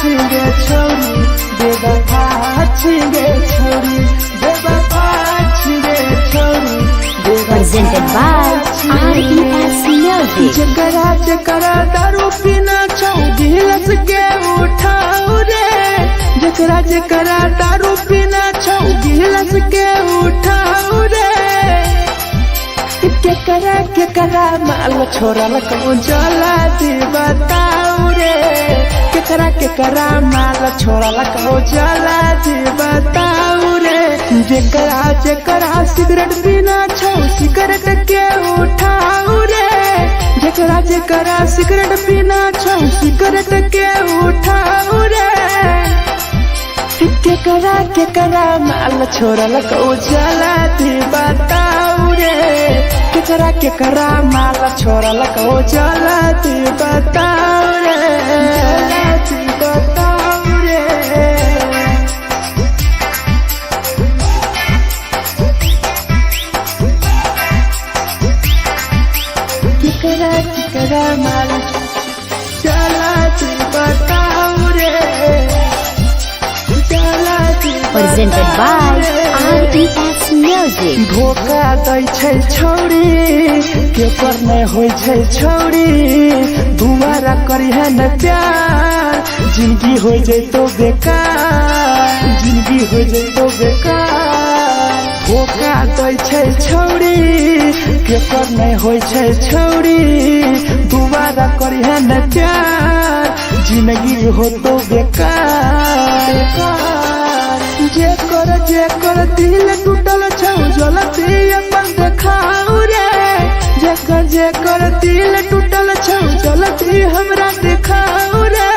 छिगे छोरी बेवफा छिगे छोरी बेवफा छिगे छोरी Presented by RES Music. जकरा जकरा दारू पीना छौ गिलास के उठाओ रे जकरा जकरा दारू पीना छौ गिलास के उठाओ रे केकरा माल छोड़ल कहूँ जला दी बताओ रे केकरा माल छोड़ल कहूँ जला दी बताओ रे जकरा सिगरेट पीना छौ सिगरेट के उठाओ रे जकरा सिगरेट पीना छौ सिगरेट के उठाओ रे केकरा माल छोड़ल कहूँ जला दी बताओ रे केकरा माल छोड़ल कहूँ जला दी बताओ रे जला दी बताओ रे केकरा माल जला दी बताओ रे जला दी Presented by RES Music. धोखा दै छै छौरी केकर नहीं होय छै छौरी दुबारा करिहे न प्यार जिंदगी हो जैतो बेकार जिंदगी हो जैतो बेकार धोखा दै छै छौरी केकर नहीं होय छै छौरी दुबारा करिहे न प्यार जिंदगी हो तो बेकार जेकर दिल टूटल छौ जलती अपन देखाओ रे जेकर दिल टूटल छौ जलती हमरा देखाओ रे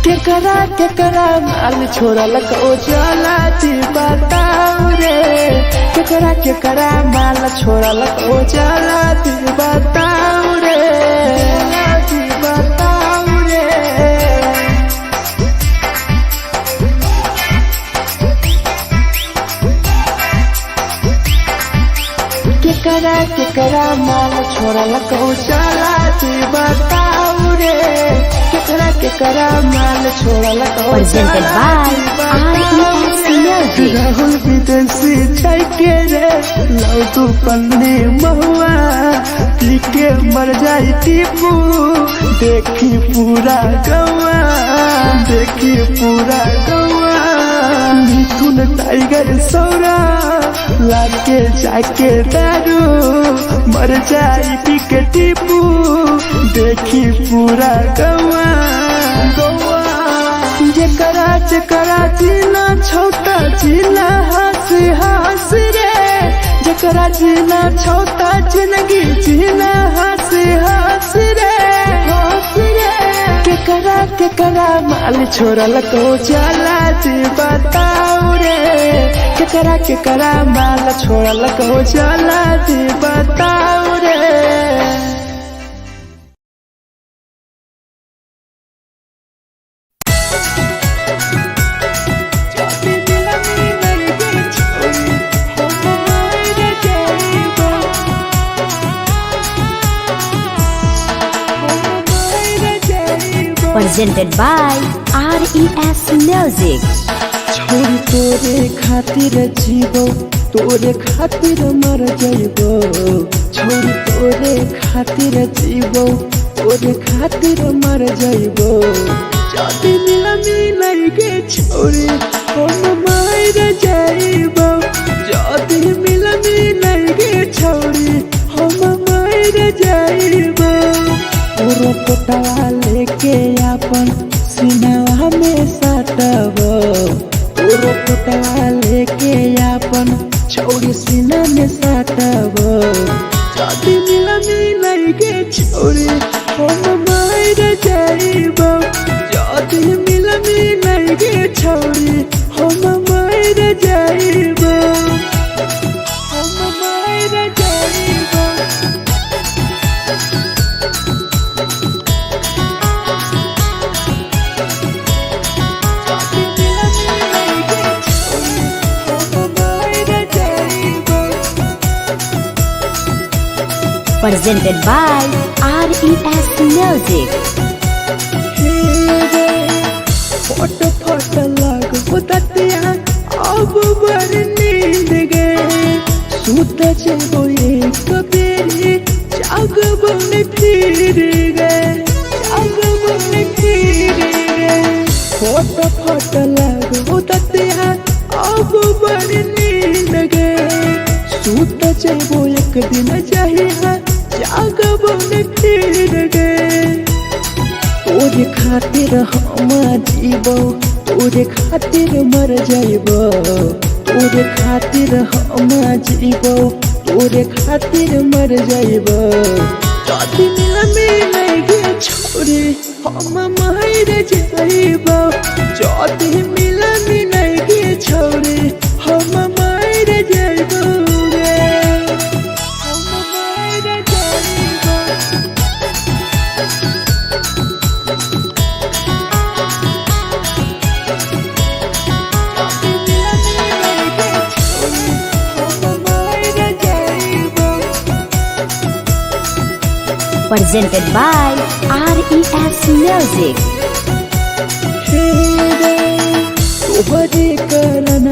केकरा माल छोड़ल ओ जलती बताओ रे केकरा माल छोड़ल ओ जलती बताओ रे जलती बताओ रे केकरा माल छोड़ल कहूँ चला दी बताओ रे केकरा माल छोड़ल कहूँ Presented by RES Music. Rahul विदेशी छै के रे लौ तू पन्नी महुआ पी के मर जाई टीपू देखी पूरा गौआ देखी पूरा गौआ मिथुन टाइगर सौरा लाके जाके दारू मर जाई पी के टीपू देखी पूरा गौआ गौआ जकरा जीना छोटा जीना हंसी हंसी रे जकरा जीना छोटा जिंदगी जीना हंसी हंसी रे हंसी रे केकरा माल छोड़ल को जला दी बताओ रे केकरा माल छोड़ल को जला दी बताओ रे Presented by RES Music. छोरी तोरे खातिर जीवो तोरे खातिर मर जाइबो छोरी तोरे खातिर जीवो तोरे खातिर मर जाइबो जाति मिलई के छोरी हम मर जाइबो जाति मिलई के छोरी हम मर जाइबो पूरा पोटवा लेके अपन सीनावा में सटबो पूरा पोटवा लेके अपन छोरी सीना में सटबो जाति मिलई के छोरी हम मर जाइबो जाति मिलई के छोरी हम मर जाइबो हम मर जाइबो Presented by RES Music. हे जब एक बेरी जाग बन फिर गए, जाग बन फिर गए। फोट फोट लगो दतिया अब बड़ नींद गए। सूत जब एक दिन जहिया जाग बन फिर गए। तोरे खातिर हम जीबो, तोरे खातिर मर जाइबो, तोरे खातिर हम जीबो, तोरे खातिर मर जाइबो। जदि मिलगे छोरे हम मर जाइबो, जदि मिलगे छोरे हम मर जाइबो रे, हम मर जाइबो। Presented by RES Music. तोहरे कारण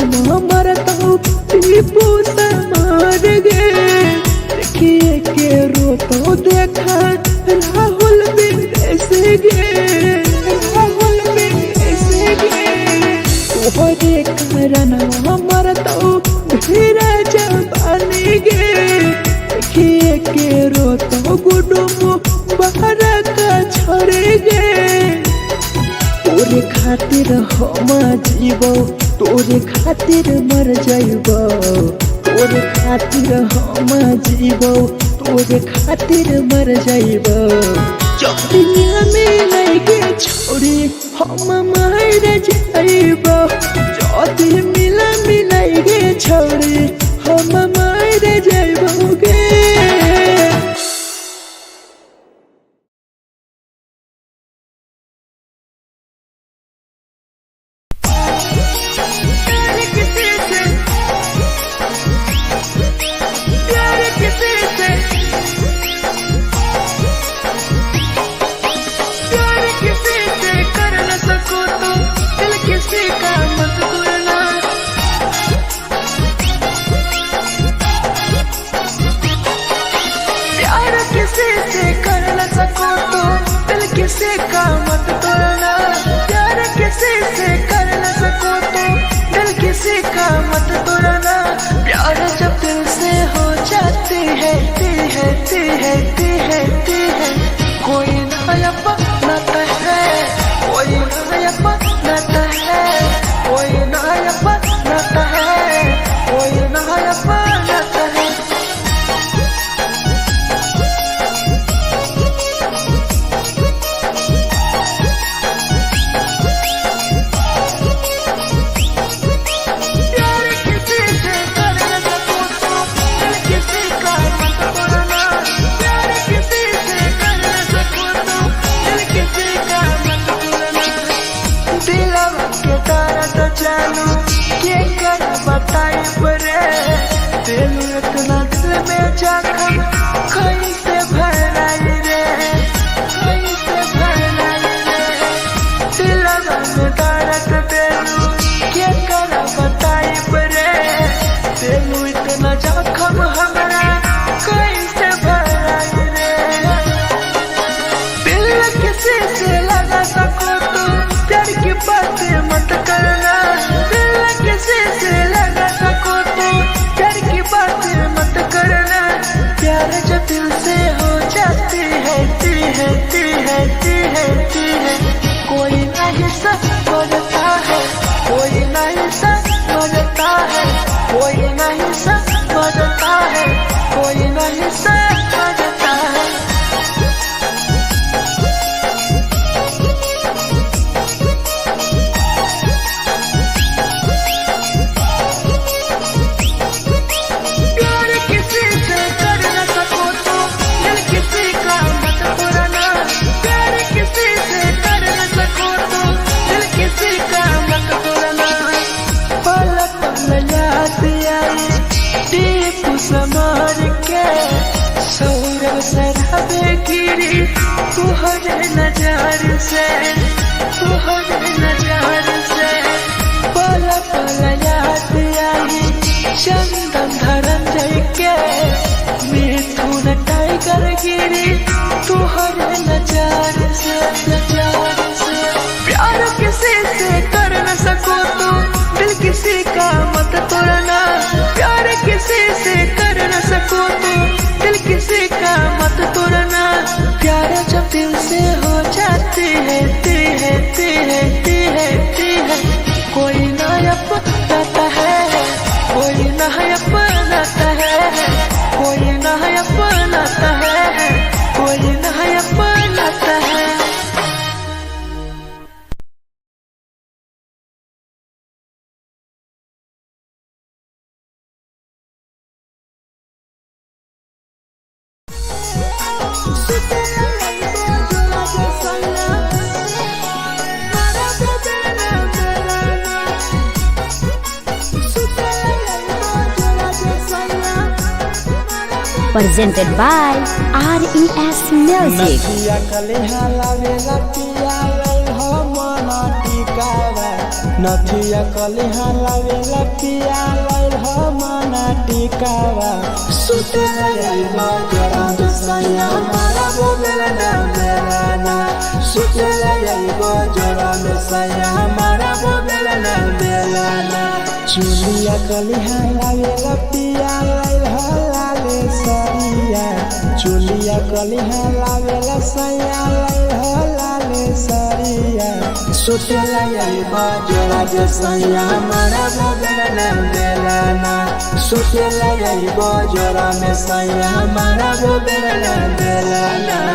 मरत हूँ टीपू समार गे। देखिए के रोतो देखा राहुल विदेश गे, राहुल विदेश गे। तोहरे कारण मरत हूँ धीरे जवानी गे। देखिए के रोतो गुडुमो बाहर का छोड़े गे। तोरे खातिर हम जीबो, तोरे खातिर मर जाइबो, तोरे खातिर हम जीबो, तोरे खातिर मर जाइबो। जदि मिलगे छोरे हम मर जाइबो, जदि मिलगे छोरे हम मर जाइबो गे। किसी का मत तोड़ना, प्यार किसी से कर न सको तो दिल किसी का मत तोड़ना। प्यार जब दिल से हो जाती है ती है ती है ती है ती है। कोई नया बनाता है, कोई नया बनाता है, कोई नया बनाता है, कोई नया बनाता है। इतना दिल में जखम कैसे भराई रे, कैसे भराई रे। दिलवा में दर्द देलू के कर बताई रे, देलू इतना जखम हमरा कैसे भराई रे। दिल किसी से लगा सको तो प्यार की बातें मत करना, दिल किसी से लगा सको तो प्यार की बातें मत करना। प्यार जब दिल से हो जाती है ती है ती है ती है ती है। कोई नहीं समझता है, कोई नहीं समझता है, कोई नहीं समझता है, कोई नहीं समझता है। तुहरे नजार से, तुहरे नजार से पल पल याद आई चंदन धरम जय के। कर गिरी तुहर नजर से प्यार किसी से कर न सको तो दिल किसी का मत तोड़ना प्यार किसी से कर न सको तो दिल किसी का मत तोड़ना प्यार जब दिल से हो जाती है कोई ना अपनाता है कोई ना अपनाता है कोई ना अपनाता है कोई ना अपनाता है। Presented by RES Music. नथिया कलिहा लावेला पिया लई हो मना टिकावा नथिया कलिहा लावेला पिया लई हो मना टिकावा सुते लई बजरा सैया मारा बोलेला ना सुते लई बजरा सैया मारा बोलेला ना चुलिया कलिहा लावेला पिया लई हो लाले सरिया चुलिया कलिहा लावेला सैया लई हो लाले सरिया सुतेला यही बजरा सैया मारा बोलेला ना सुतेला यही बजरा में सैया मारा बोलेला ना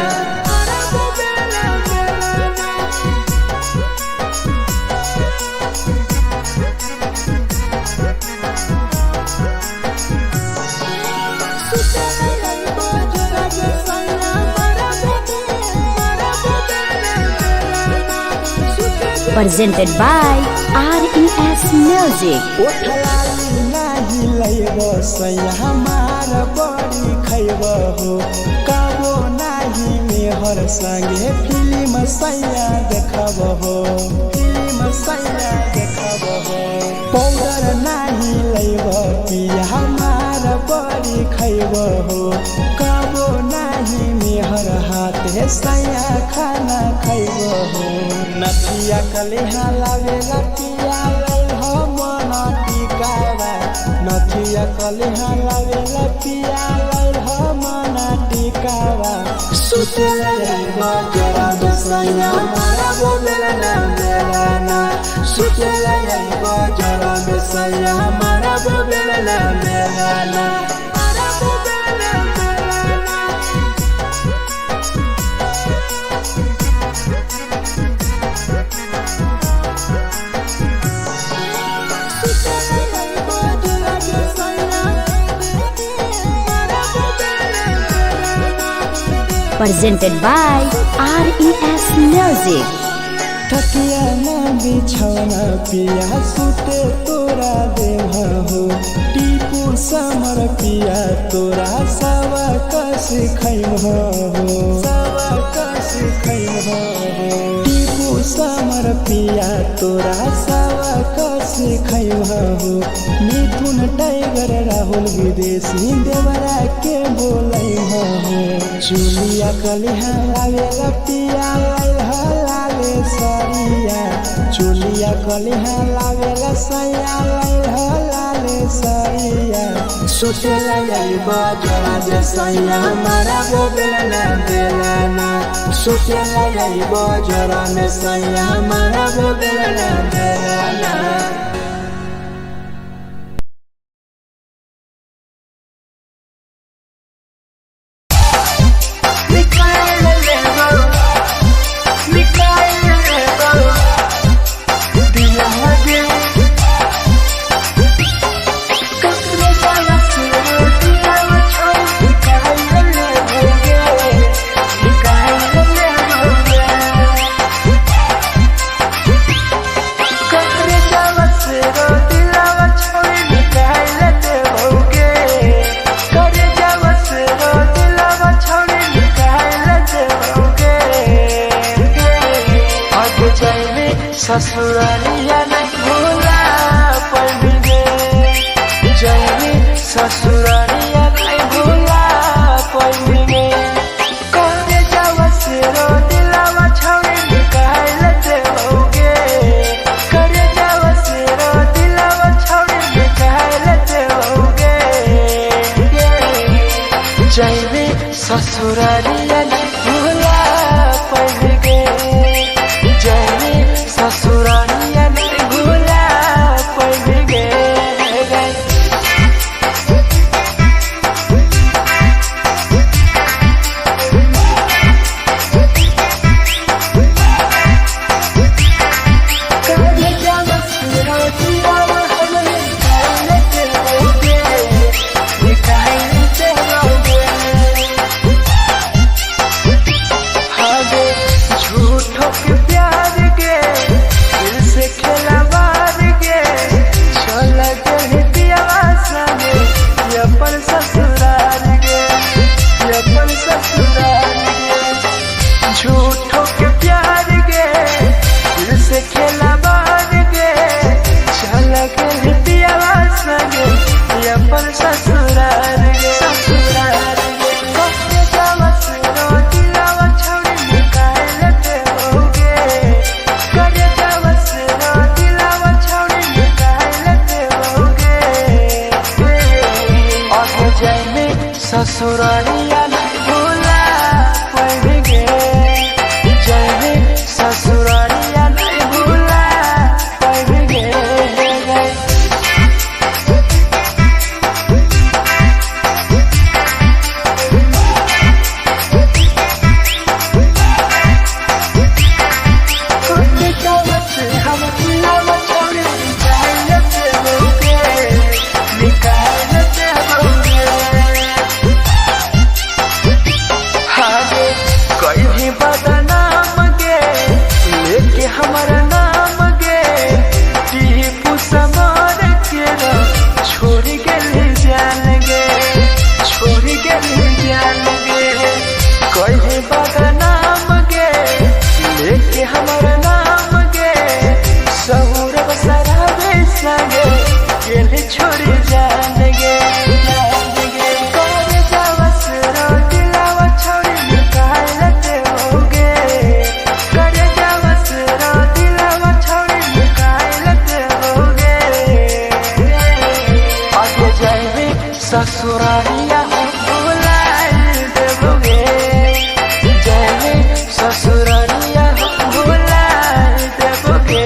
Presented by RES Music. उठलाली नाही लैबो सैया हमार बड़ी खैबो हो कबो नाही मेहर संगे फिल्म सैया देखबो हो पाउडर नाही लैबो पिया हमार बड़ी खैबो हो कबो नाही मेहर हाथे सैया खाना खैबो हो नथिया कलिहा लावेला पिया लई हो मना टिकावा नथिया कलिहा लावेला पिया लई हो मना टिकावा सुतेला यही बजरा सैया मारा बोलेला ना सुतेला यही बजरा सैया मारा बोलेला ना Presented by RES Music. तकिया ना बिछौना पिया सुते तोरा देह हो टीपू समर पिया तोरा सवा कस खैम हो टीपू समर पिया तोरा सवा कस खैम हो मिथुन टाइगर राहुल विदेशी देवरा के बोलै हो चुलिया कलिहा लावेला पिया लई हो लाले सरिया चुलिया कलिहा लावेला सैया लई हो लाले सरिया सुतेला यही बजरा सैया मारा बोलेला ना सुतेला यही बजरा में सैया मारा बोलेला ना ससुरालिया नहीं भूला पड़ेंगे जैनी ससुरालिया नहीं भूला पड़ेंगे हमारा नाम गे टीपू समार के छोड़ गए जान गे छोड़ गए जान गे कहे बागा नाम गे लेके हमारा नाम गे सहूर बसरा बेसगे केले छोड़ जान गे ससुरालिया भुलाए देबोगे जय ससुरालिया भुलाए देबोगे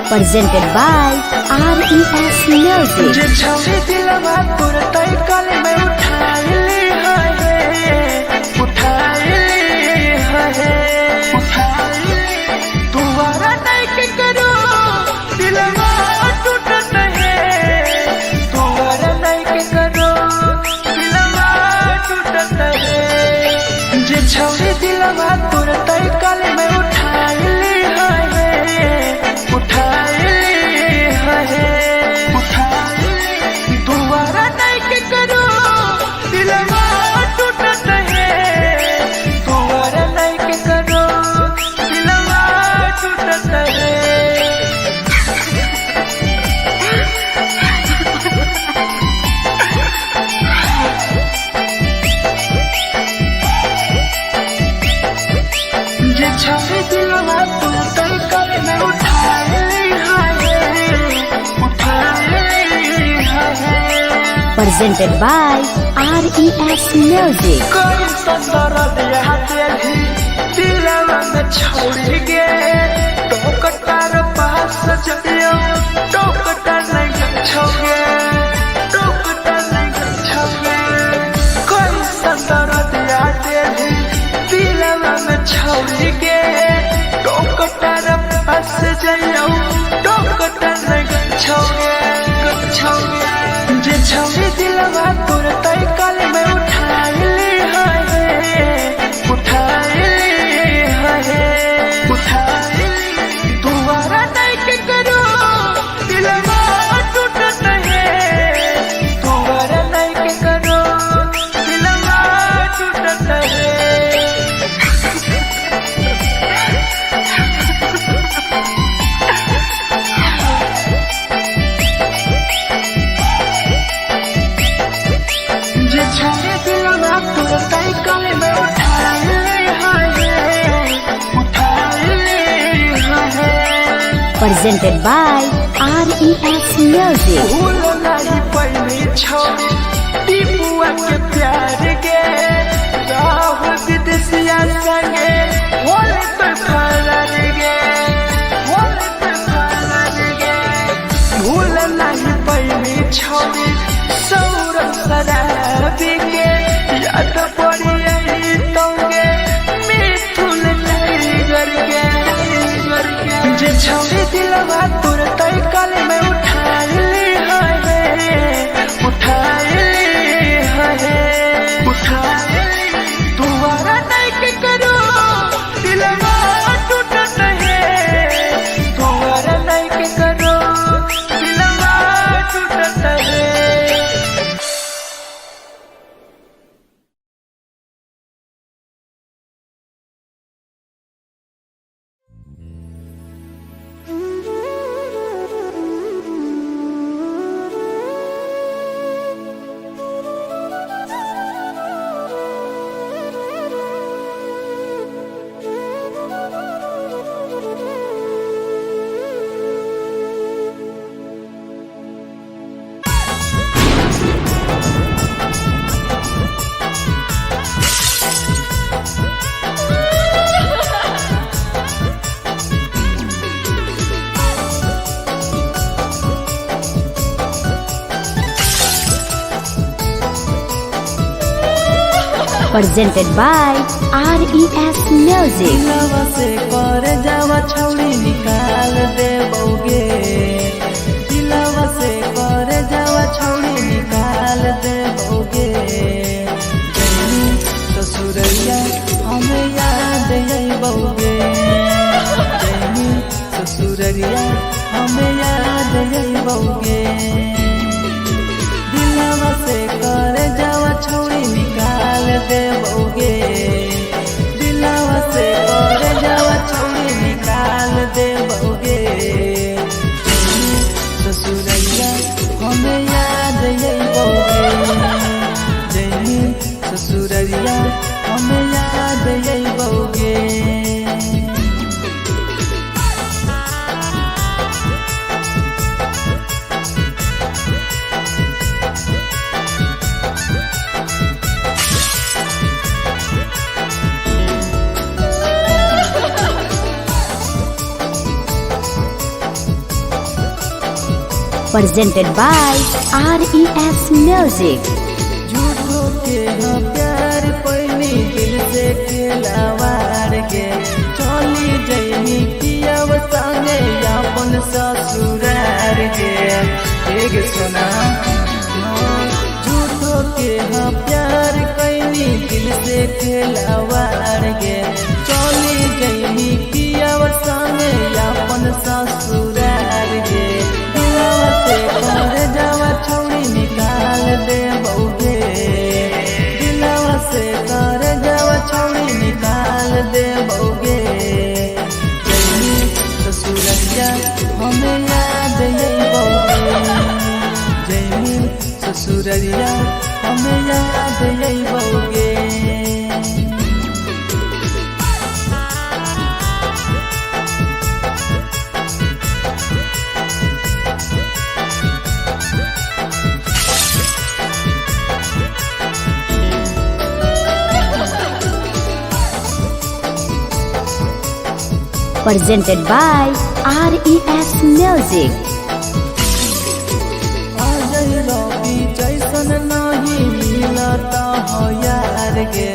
presented by RES Music. जे छवि दिलवा तोर तई कल में उठाई है तुम्हारा नहीं के करो दिलवा Presented by RES Music. कोई संदर दिया तेरी दिलवा में छोड़ के टोकटार पास जइयो टोकटार नहीं छोगे टोकटार नहीं छोगे कोई संदर दिया तेरी दिलवा में छोड़ के टोकटार पास जइयो टोकटार नहीं छोगे छोगे जे छोड़ी दिलवा तोर तई कल में उठाई ली दोबारा नहीं के करो दिलवा टूटत है दोबारा नहीं के करो दिलवा टूटत है छोड़े दिलवा तोर तई कल में उठाई Presented by RES Music. भूल नहीं पहली छोड़ी टीपुआ के प्यार के राहुल विदेशिया संगे होले तो फरार गे होले तो फरार गे भूल नहीं पहली छोड़ी सौरभ शराबी के याद पड़ी आई तोगे मिथुन टाइगर के जे छोड़ी दिलवा तोर तई कल में उठाई ली दोबारा नहीं के करो दिलवा टूटत है दोबारा नहीं के करो दिलवा टूटत है Presented by RES Music. दिलवा से कर जावा छौड़ी निकाल देबोगे दिलवा से कर जावा छौड़ी निकाल देबोगे जैनी ससुरैया हमें याद अइबोगे जैनी ससुरैया हमें याद अइबोगे दिलवा से कर जावा छौड़ी निकाल देबोगे दिलवा से कर जावा छौड़ी निकाल देबोगे ससुरैया हमें याद अइबोगे जैनी ससुरैया हमें याद अइबोगे Presented by RES Music. झूठो के हाँ प्यार पैनी दिल से खिलावार के चली जैनी पियव संगे अपन ससुरार के एक सुना झूठो के हाँ प्यार कैनी दिल से खिलावार के चली जैनी पियव संगे अपन ससुरार के कर जावा छौड़ी निकाल देबोगे दिलवा से कर जावा छौड़ी निकाल देबोगे जैनी ससुरैया हमें याद अइबोगे जैनी ससुरैया हमें याद अइबोगे presented by RES Music. जैसन नहीं मिलता हो यार गे,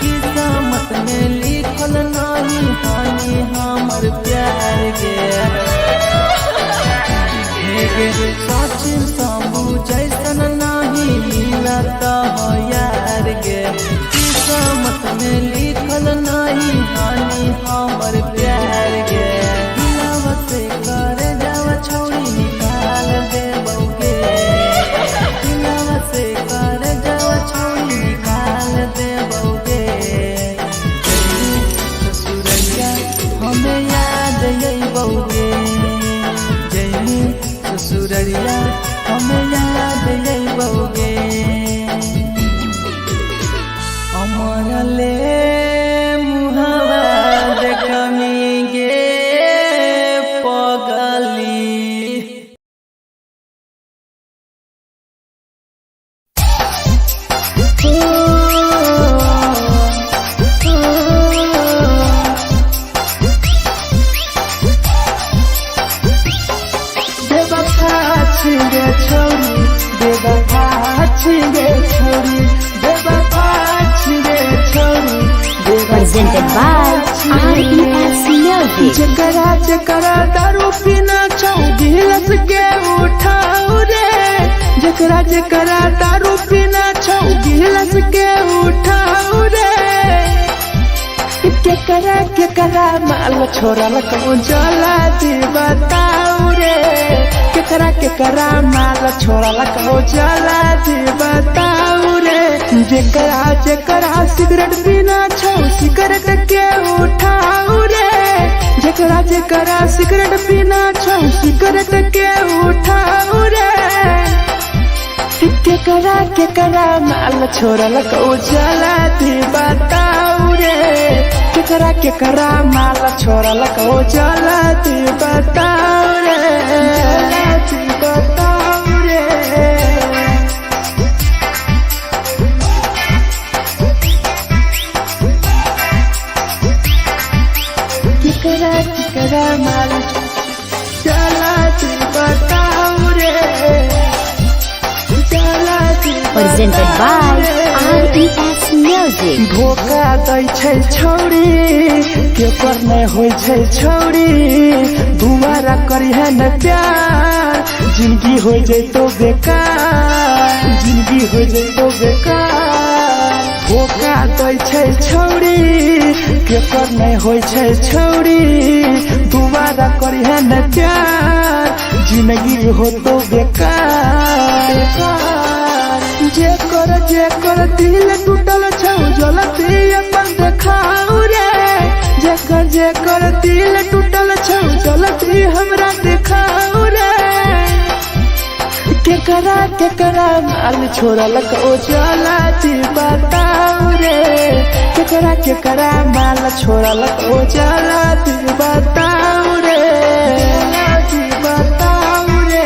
किस्मत में लिखल नहीं हानि हमर प्यार गे। सचिन शंभू जैसन नहीं मिलता हो यार गे, किस्मत में लिखल नहीं हानि हमर प्यार गे। दिलवा से कर जावा छोड़ी निकाल दे बउगे, दिलवा से कर जावा छोड़ी निकाल दे बउगे। ससुरैया हमें याद आई बउगे, जैनी ससुरैया हमें याद आई बउगे। अमर ले मुहावा देखमी गे पगली। बेवफा छिगे छोरी, बेवफा छिगे छोरी, बेवफा छिगे छोरी, Presented by RES Music. जकरा जकरा दारू पीना छौ गिलास के उठाऊ रे, जकरा जकरा दारू पीना छौ गिलास के उठाऊ रे। केकरा केकरा माल छोड़ल कहूँ जला दी बताऊ रे, केकरा केकरा माल छोड़ल कहूँ जला दी बताऊ रे। जेकरा जेकरा सिगरेट पीना छौ सिगरेट के उठाऊ रे, जेकरा जेकरा सिगरेट पीना छौ सिगरेट के उठाऊ रे। केकरा केकरा माल छोड़ल कहूँ जला दी बताऊ रे, केकरा केकरा माल छोड़ल कहूँ जला दी बताऊ रे, जला दी बताऊ रे। केकरा केकरा माल जला दी बताऊ रे, जला दी Presented by RES Music. धोखा दै छै छौरी, केकर नहीं होइ छै छौरी, दुबारा करिहे न प्यार, जिंदगी हो जैतो बेकार, जिंदगी हो जैतो बेकार। धोखा दै छै छौरी, केकर नहीं होइ छै छौरी, दुबारा करिहे न प्यार, जिंदगी हो तो बेकार। जेकर दिल टूटल छौ जलती अपन देखाऊ रे, जेकर दिल टूटल छौ जलती हमरा देखाऊ रे। केकरा केकरा माल छोड़ल कहूँ जला दी बताऊ रे, केकरा केकरा माल छोड़ल कहूँ जला दी बताऊ रे, जला दी बताऊ रे।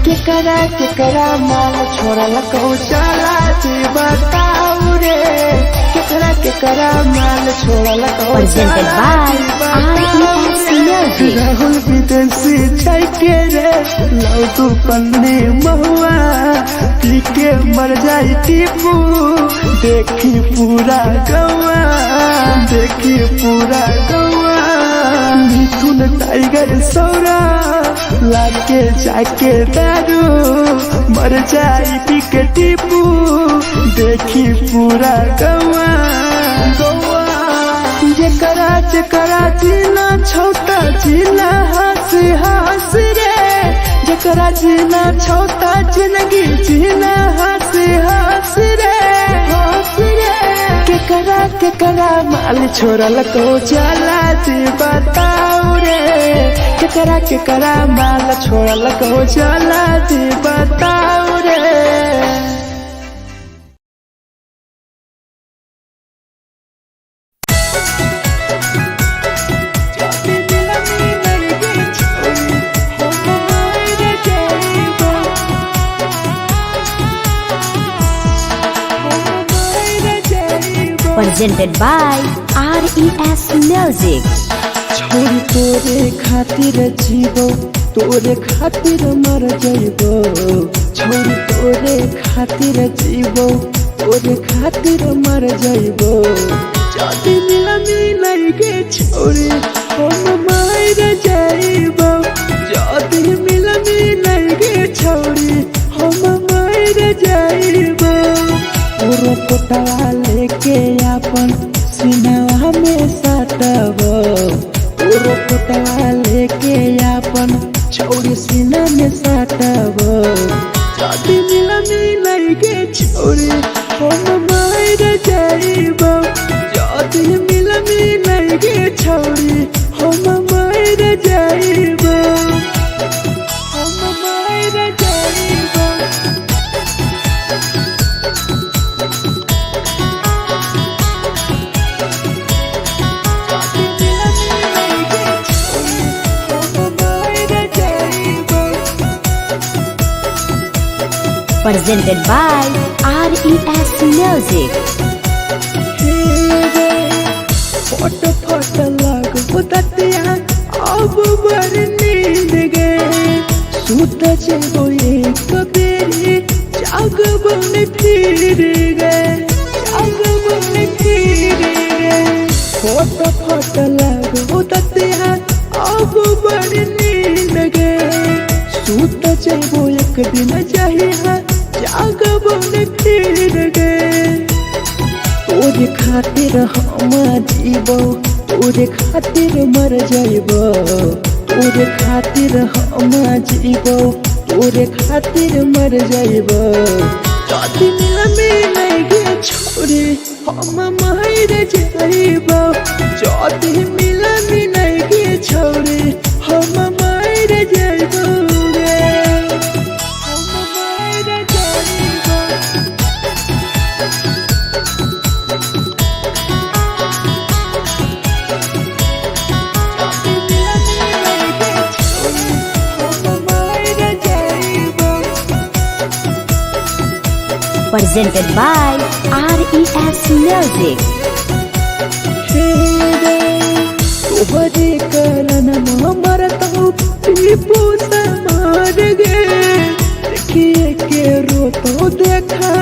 केकरा केकरा माल छोड़ल कहूँ जला दी बताऊ रे, केकरा केकरा माल छोड़ल कहूँ Presented जला by दी बताऊ RES Music. राहुल विदेशी छै के रे लौ तू पन्नी महुआ, पी के मर जाई टीपू, देखी पूरा गौआ, देखी पूरा गौआ। मिथुन टाइगर सौरा लाके जाके दारू, मर जाई पी के टीपू, देखी पूरा गौआ गौआ। जेकरा जेकरा जीना छोटा जीना हंस हंस रे, जेकरा जीना छोटा जिंदगी जीना हंस हंस रे, हंस रे। केकरा केकरा माल छोड़ल कहूँ जला दी बताऊ रे, केकरा केकरा माल छोड़ल कहूँ जला दी बताऊ रे। presented by RES Music. छोरी तोरे खातिर जीवो तोरे खातिर मर जाइबो छोरी तोरे खातिर जीवो तोरे खातिर मर जाइबो जदी मिला के छोरी हम मार जाइबो जदी मिला के छोरी हम मार जाइबो ओरो कोटवा लेके अपन सीनावा में साटबो ओरो कोटवा लेके अपन छोरी सीना में साटबो जदी मिला के छोरी हम मार जाइबो जदी मिला के छोरी हम मार जाइबो हम मार जाइबो Presented by RES Music. फट फट लगो ततिया अब बर नींद गए सुत जेबो एक बेरी जागबो ने फिर गए जागबो ने फिर गए फट फट लगो ततिया अब बर नींद गए सुत जेबो एक दिन चाहिए जागबो ने फिर गए तोरे खातिर हम जीवो तोरे खातिर मर जाइबो तोरे खातिर हम जीवो तोरे खातिर मर जाइबो जदी मिला के छोरी हम मार जाइबो जदी मिला के छोरी हम मार जाइबो हम मार जाइबो Presented by RES Music. तोहरे कारण मरता हूँ टीपू से मार गे देखिए के रोतो देखा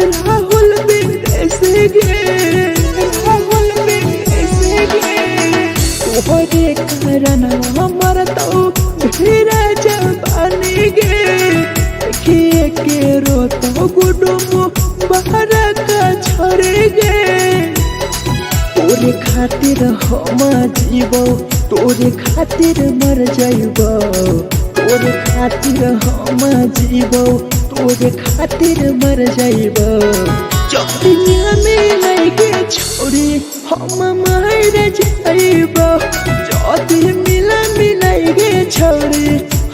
राहुल विदेश गे राहुल विदेश गे तोहरे कारण मरता हूँ धीरज पानी गे देखिए के रोतो गुडुम बाहर का छोड़ गे तोरे खातिर हम जीवो तोरे खातिर मर जाइबो तोरे खातिर हम जीवो तोरे खातिर मर जाइबो जदी मिला के छोरी हम मार जाइबो जदी मिला के छोरी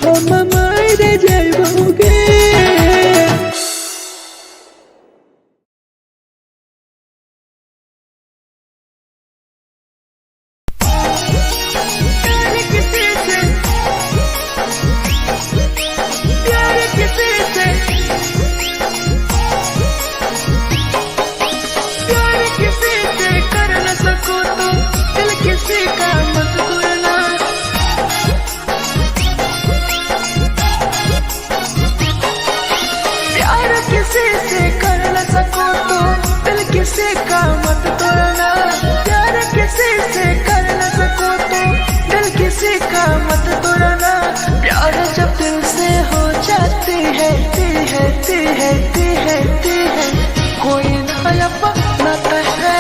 हम मार जाइबो गे किसी का मत तोड़ना प्यार किसी से कर न सको तो दिल किसी का मत तोड़ना प्यार जब दिल से हो जाती है ती है ती है ती है ती है कोई नया पनाता है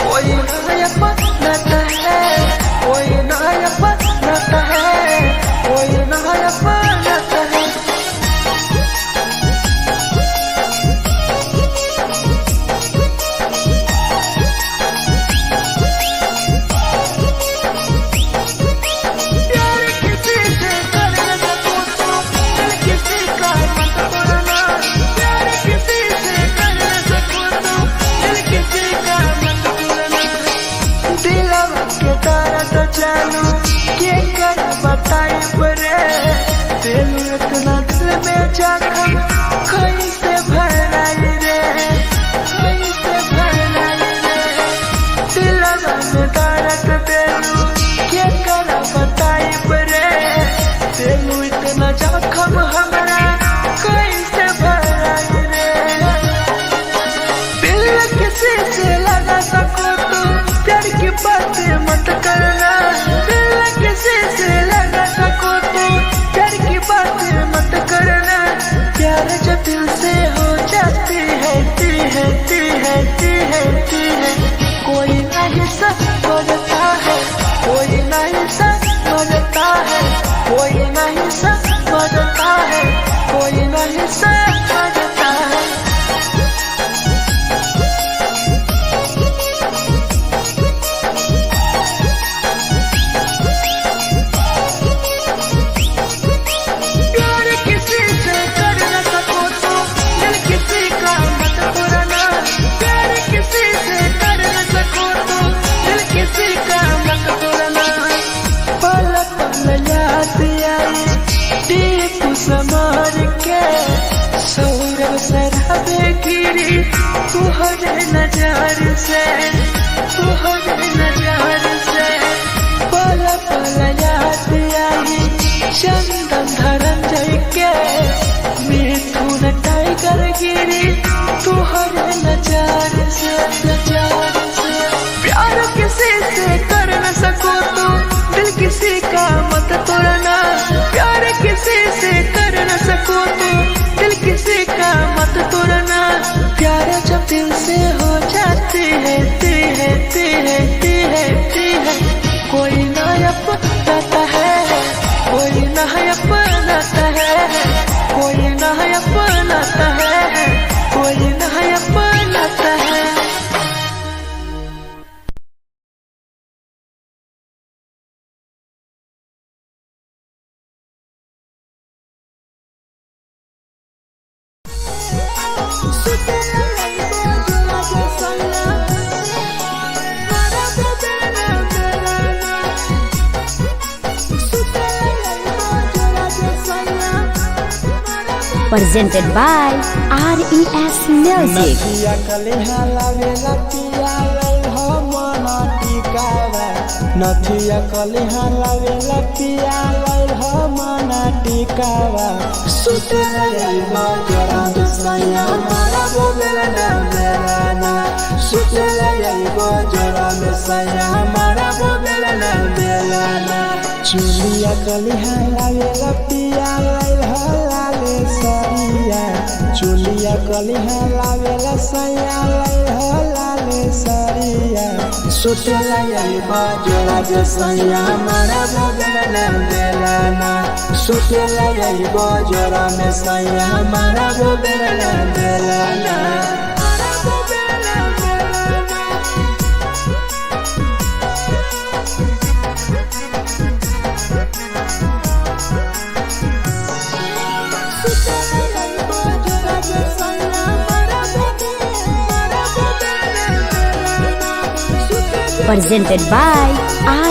कोई नया पनाता है कोई नया पनाता है कोई नया पनाता है चालू के कर बताई परे दिल इतना दिल में जखम कहीं से भराई रे कहीं से भराई रे गिरी तुहरे नजर से, तुहरे नजर से। पल पल याद आई चंदन धनंजय के, मिथुन टाइगर गिरी तुहरे नजर से, नजर से। प्यार किसी से कर न सको तो दिल किसी का मत तोड़ना, प्यार किसी से कर न सको तो दिल किसी का मत तोड़ना। प्यार जब दिल से हो जाती है ती है ती है ती है ती है, कोई ना अपनाता है, कोई ना अपनाता है, कोई ना अपनाता है, कोई ना अपनाता है। Presented by RES Music. नथिया कलिहा लावेला पिया लई हो मना टिकावा, नथिया कलिहा लावेला पिया लई हो मना टिकावा। सुते लई बजरा सैया मारा बोलेला ना बेलाना, सुते लई बजरा सैया मारा बोलेला ना बेलाना। चुलिया कलिहा लावेला पिया लई हो लाले सरिया, चुलिया कलिहा लावेला सैया लई हो लाले सरिया। सुते लई बजरा सैया मारा बोलेला ना बेलाना, सुते लई बजरा में सैया मारा बोलेला ना बेलाना। Presented by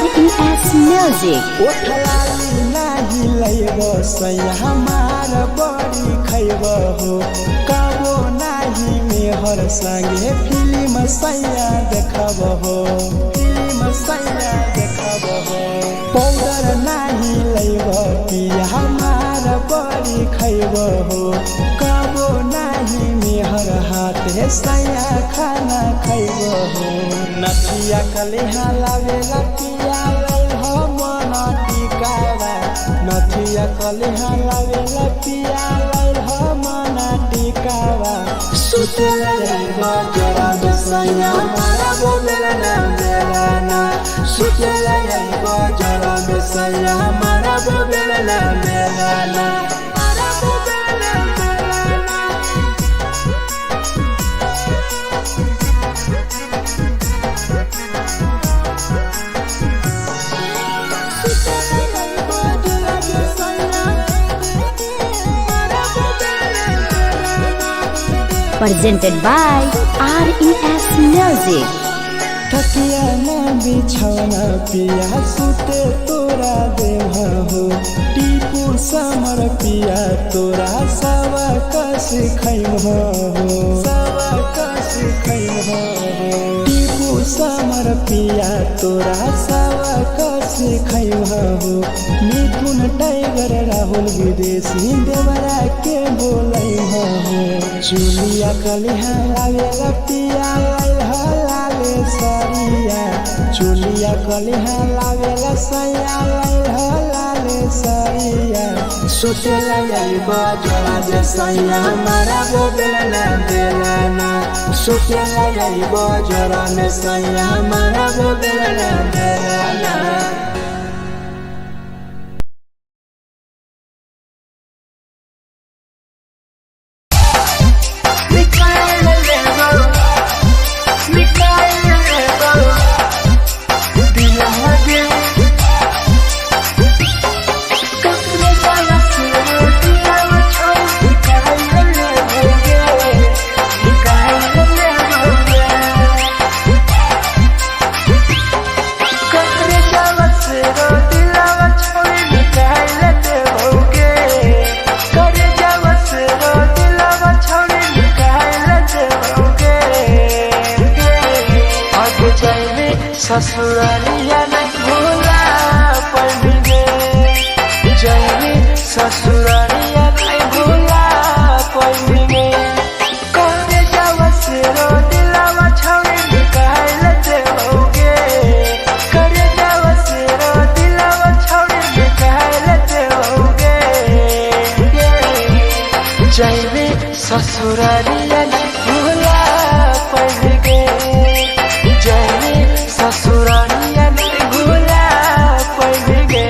RES Music. ओठलाली नाही लैब सैया हमार बड़ी खैब हो, कबो नाही मेहर संगे फिल्म सैया देखब हो, फिल्म सैया देखब हो। पाउडर नाही लैब पिया हमार बड़ी खैब हो, कबो नाही मेहर हाथे सैया खाना खैब हो। नथिया कलिहा लावेला पिया लई हो मना टिकावा, नथिया कलिहा लावेला पिया लई हो मना टिकावा। सुते लई बजरा सैया मारा बोलेला ना बेलाना, सुते लई बजरा सैया मारा बोलेला ना बेलाना। Presented by RES Music. तकिया न बिछौना पिया सुते तोरा देह हो, टीपू समर पिया तोरा सवा कस खैम हो, सवा कस खैम हो। टीपू समर पिया तोरा सवा कस खैम हो। मिथुन टाइगर राहुल विदेशी देवरा के बोलै हो। चुलिया कलिहा लावेला पिया लई हो लाले सरिया, चुलिया कलिहा लावेला सैया लई हो लाले सरिया। सुते लई बजरा सैया मारा बोलेला ना बेलाना, सुते लई बजरा सैया मारा बोलेला ना बेलाना। जाइबे ससुरालिया नहीं भूला पाएंगे, जाइबे ससुरालिया नहीं भूला पाएंगे। करे जावा से रो दिलावा छावे निकाल देओगे, करे जावा से रो दिलावा छावे निकाल देओगे। जाइबे ससुरालिया नहीं भूला पाएंगे, जाइबे ससुरालिया नहीं भूला पाएंगे।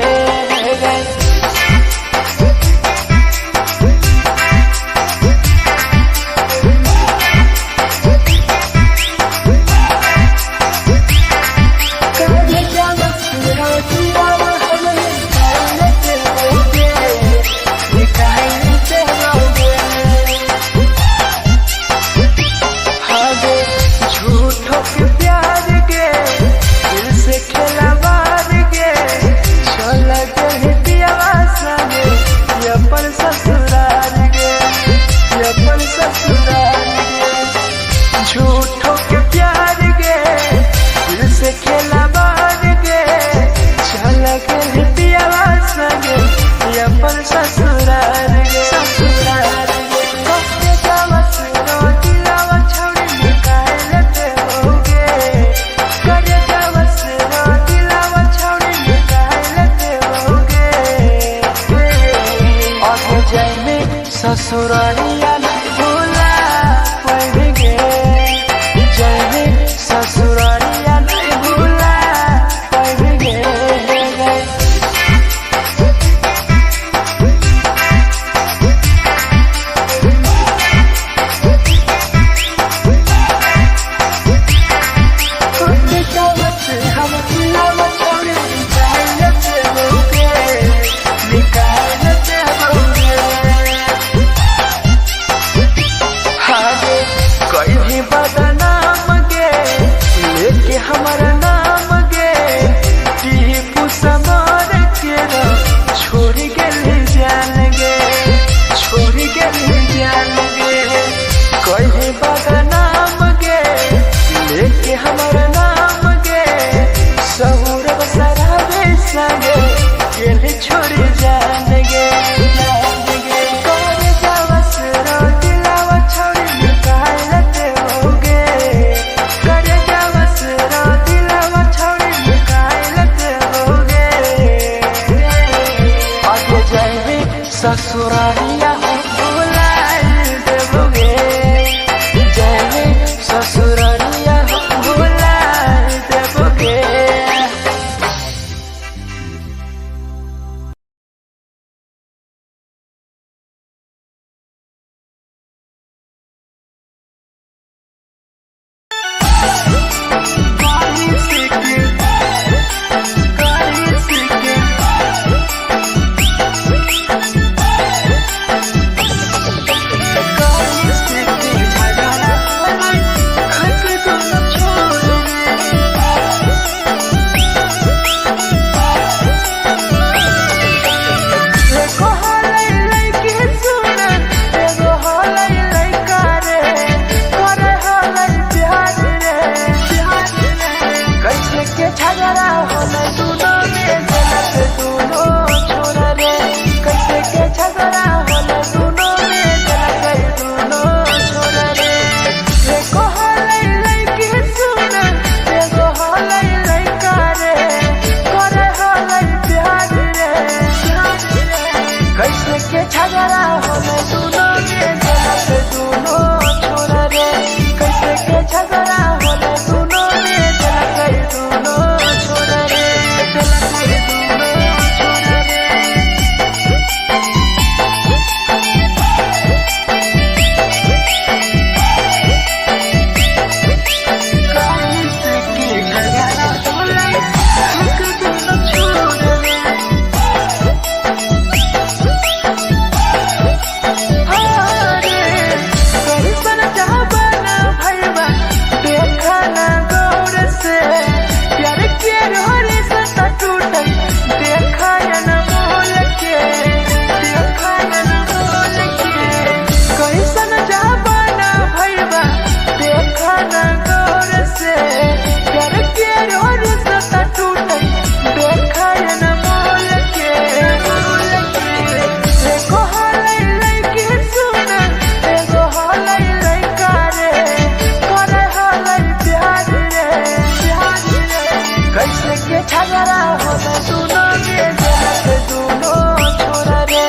कैसे के झगड़ा होला दोनों में जलत दोनों छोरा रे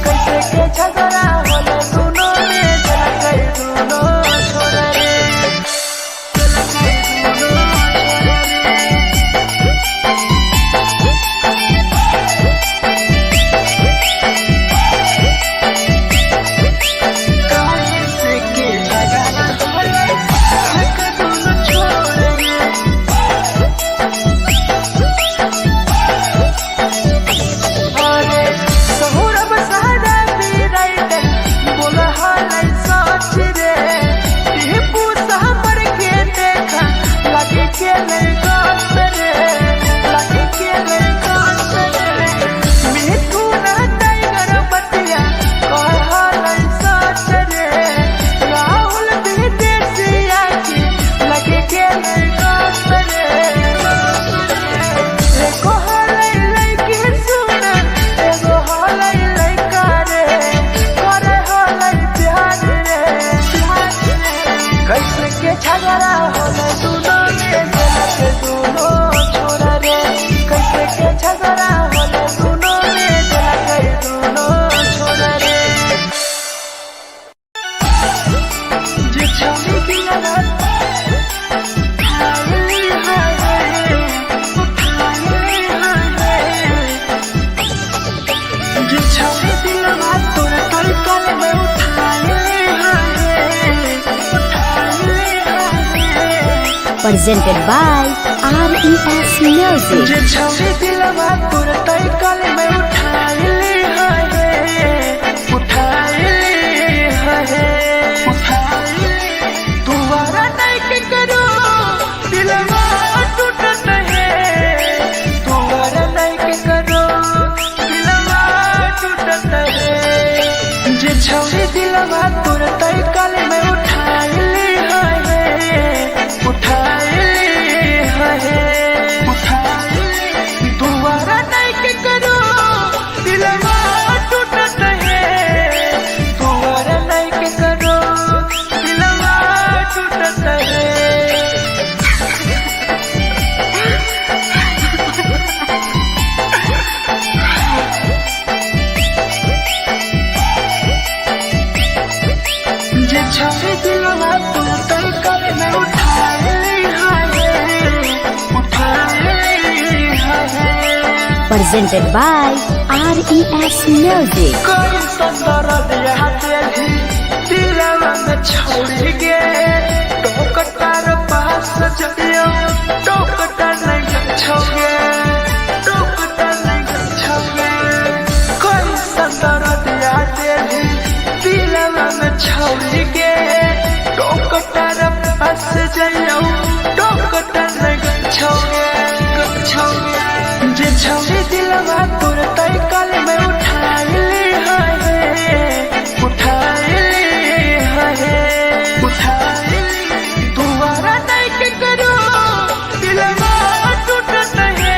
कैसे के झगड़ा होला दोनों में जलत दोनों छोरा रे presented by RES Music. Presented by RES Music. छौरी दिलवा तोर तई कल में उठाई दुआरा नहीं के करो दिलवा टूटत है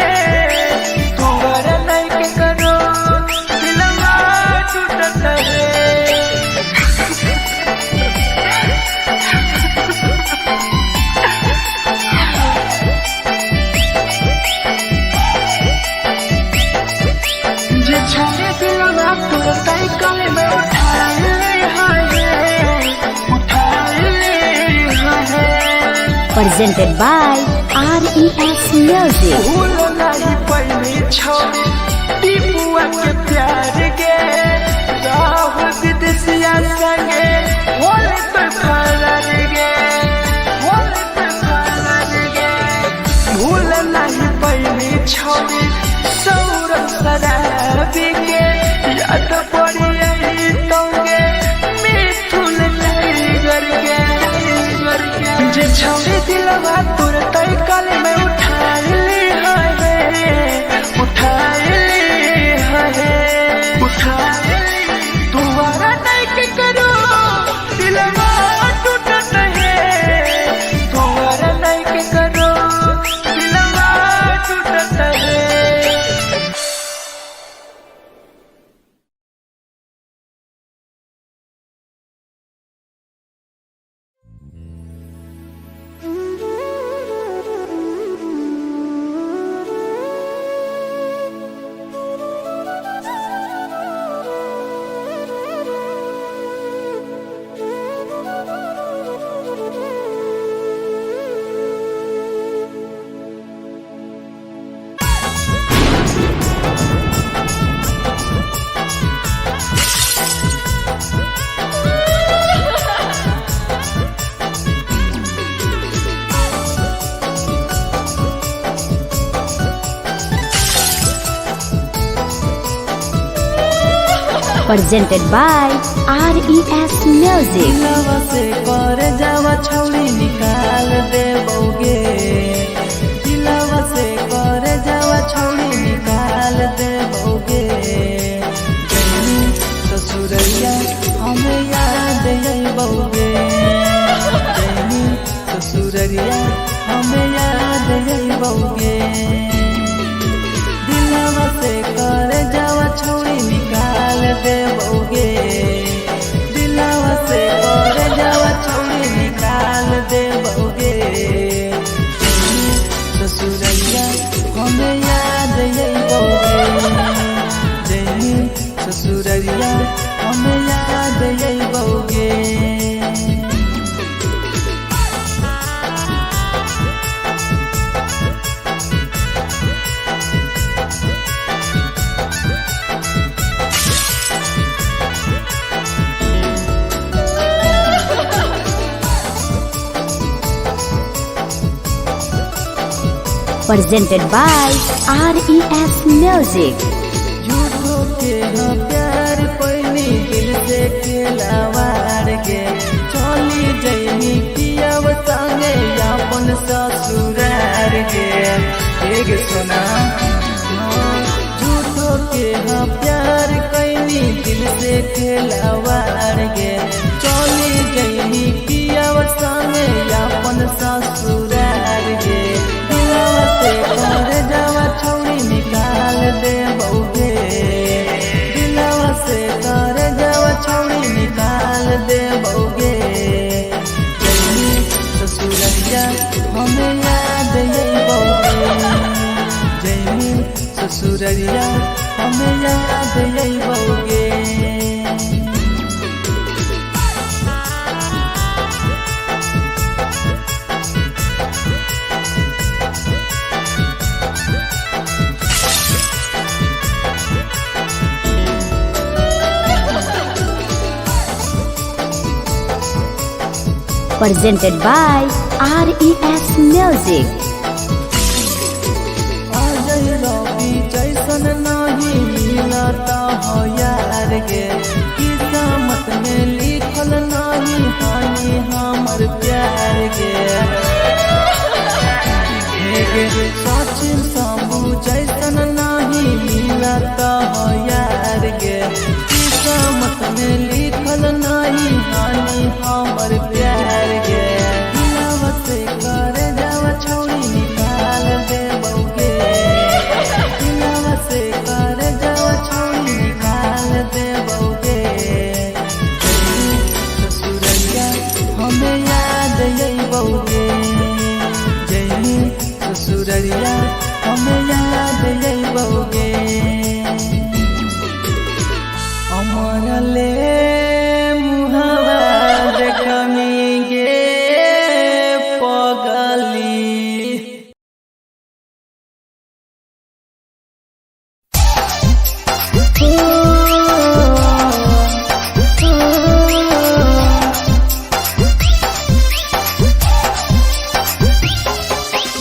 दुआरा नहीं के करो दिलवा टूटत है Presented by RES Music. टीपुआ के प्यार के राहुल विदेशिया संगे होले पे फरार गे भूल नहीं पैनी छौरी सौरभ शराबी के याद पड़ी यही तोगे मिथुन टाइगर के जे छौरी दिलवा तोर तई कल में उठाई दुआरा नहीं के करो दिलवा टूटत है दुआरा नहीं के करो दिलवा टूटत है Presented by RES Music. दिलवा से कर जावा छौड़ी निकाल देबोगे, दिलवा से कर जावा छौड़ी निकाल देबोगे। जैनी ससुरैया हमें याद अइबोगे, जैनी ससुरैया हमें याद अइबोगे। दिलवा से कर जावा छौड़ी निकाल देबोगे, दिलवा से कर जावा छौड़ी निकाल देबोगे। ससुरैया हमें याद अइबोगे, जैनी ससुरैया हमें याद अइबोगे। Presented by RES Music. झूठो के हाँ प्यार पैनी दिल से खिलावार के, चली जैनी पियाव संगे अपन ससुरार के। एक सुना झूठो के हाँ प्यार कैनी दिल से खिलावार के, चली जैनी पियाव संगे अपन ससुरार के। दिलवा से कर जावा छौड़ी निकाल देबोगे, दिलवा से कर जावा छौड़ी निकाल देबोगे। जैनी ससुरैया हमें याद अइबोगे, जैनी ससुरैया हमें याद अइबोगे। Presented by RES Music. Ajay रवि जैसन नहीं मिलता हो यार गे, किस्मत में लिखल नहीं हानि हमर प्यार गे। सचिन शंभू जैसन नहीं मिलता हो यार गे, किस्मत में लिखल नहीं हानि हमर प्यार गे। दिलवा से कर जावा छौड़ी निकाल देबोगे, दिलवा से कर जावा छौड़ी निकाल देबोगे। ससुरैया हमें याद अइबोगे, जैनी ससुरैया हमें याद अइबोगे। अमर ले मुहावा देखनी गे पगली।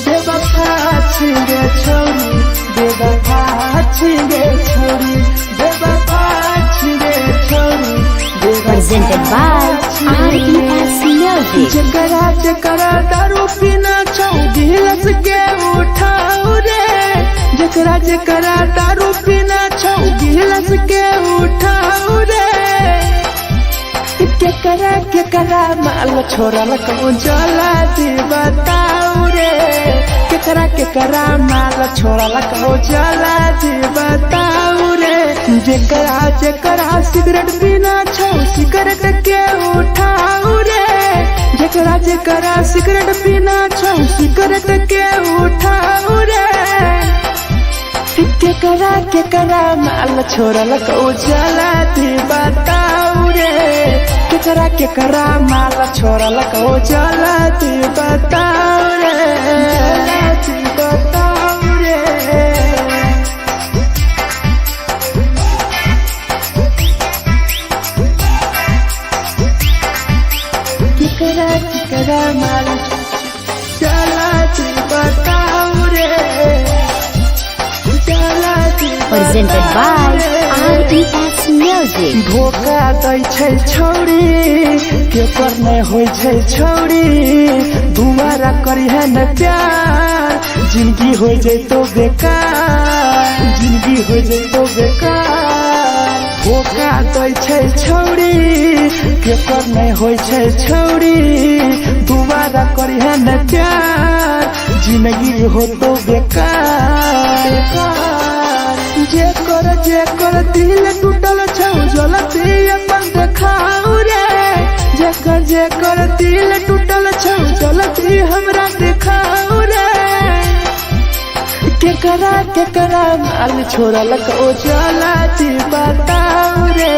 बेवफा छिगे छौरी, बेवफा छिगे छौरी, बेवफा छिगे छौरी। Presented by RES Music. जकरा जकरा दारू पीना छौ गिलास के उठाओ रे, जकरा जकरा दारू पीना छौ गिलास के उठाओ रे। केकरा माल छोड़ल कहूँ जला दी बताओ रे, केकरा माल छोड़ल कहूँ जला दी बताओ रे। जेकरा सिगरेट पीना छौ सिगरेट के उठाओ रे, जेकरा सिगरेट पीना छौ सिगरेट के उठाओ रे। केकरा माल छोड़ल कहूँ जला दी बताओ रे, केकरा माल छोड़ल कहूँ जला दी बताओ रे, जला दी बताओ रे। केकरा माल जला दी बताओ रे, जला दी Presented by RES Music. Music. धोखा दै छै छौरी के पर नहीं होय छै छौरी दोबारा करिहे न प्यार जिंदगी हो जैतो बेकार जिंदगी हो जैतो बेकार धोखा दै छै छौरी के पर नहीं होय छै छौरी दोबारा करिहे न प्यार जिंदगी हो तो बेकार जे कर दिल टूटल छौ जलती अपन देखाऊ रे जे कर दिल टूटल छौ जलती हमरा देखाऊ रे केकरा माल छोड़ल ओ जलती बताऊ रे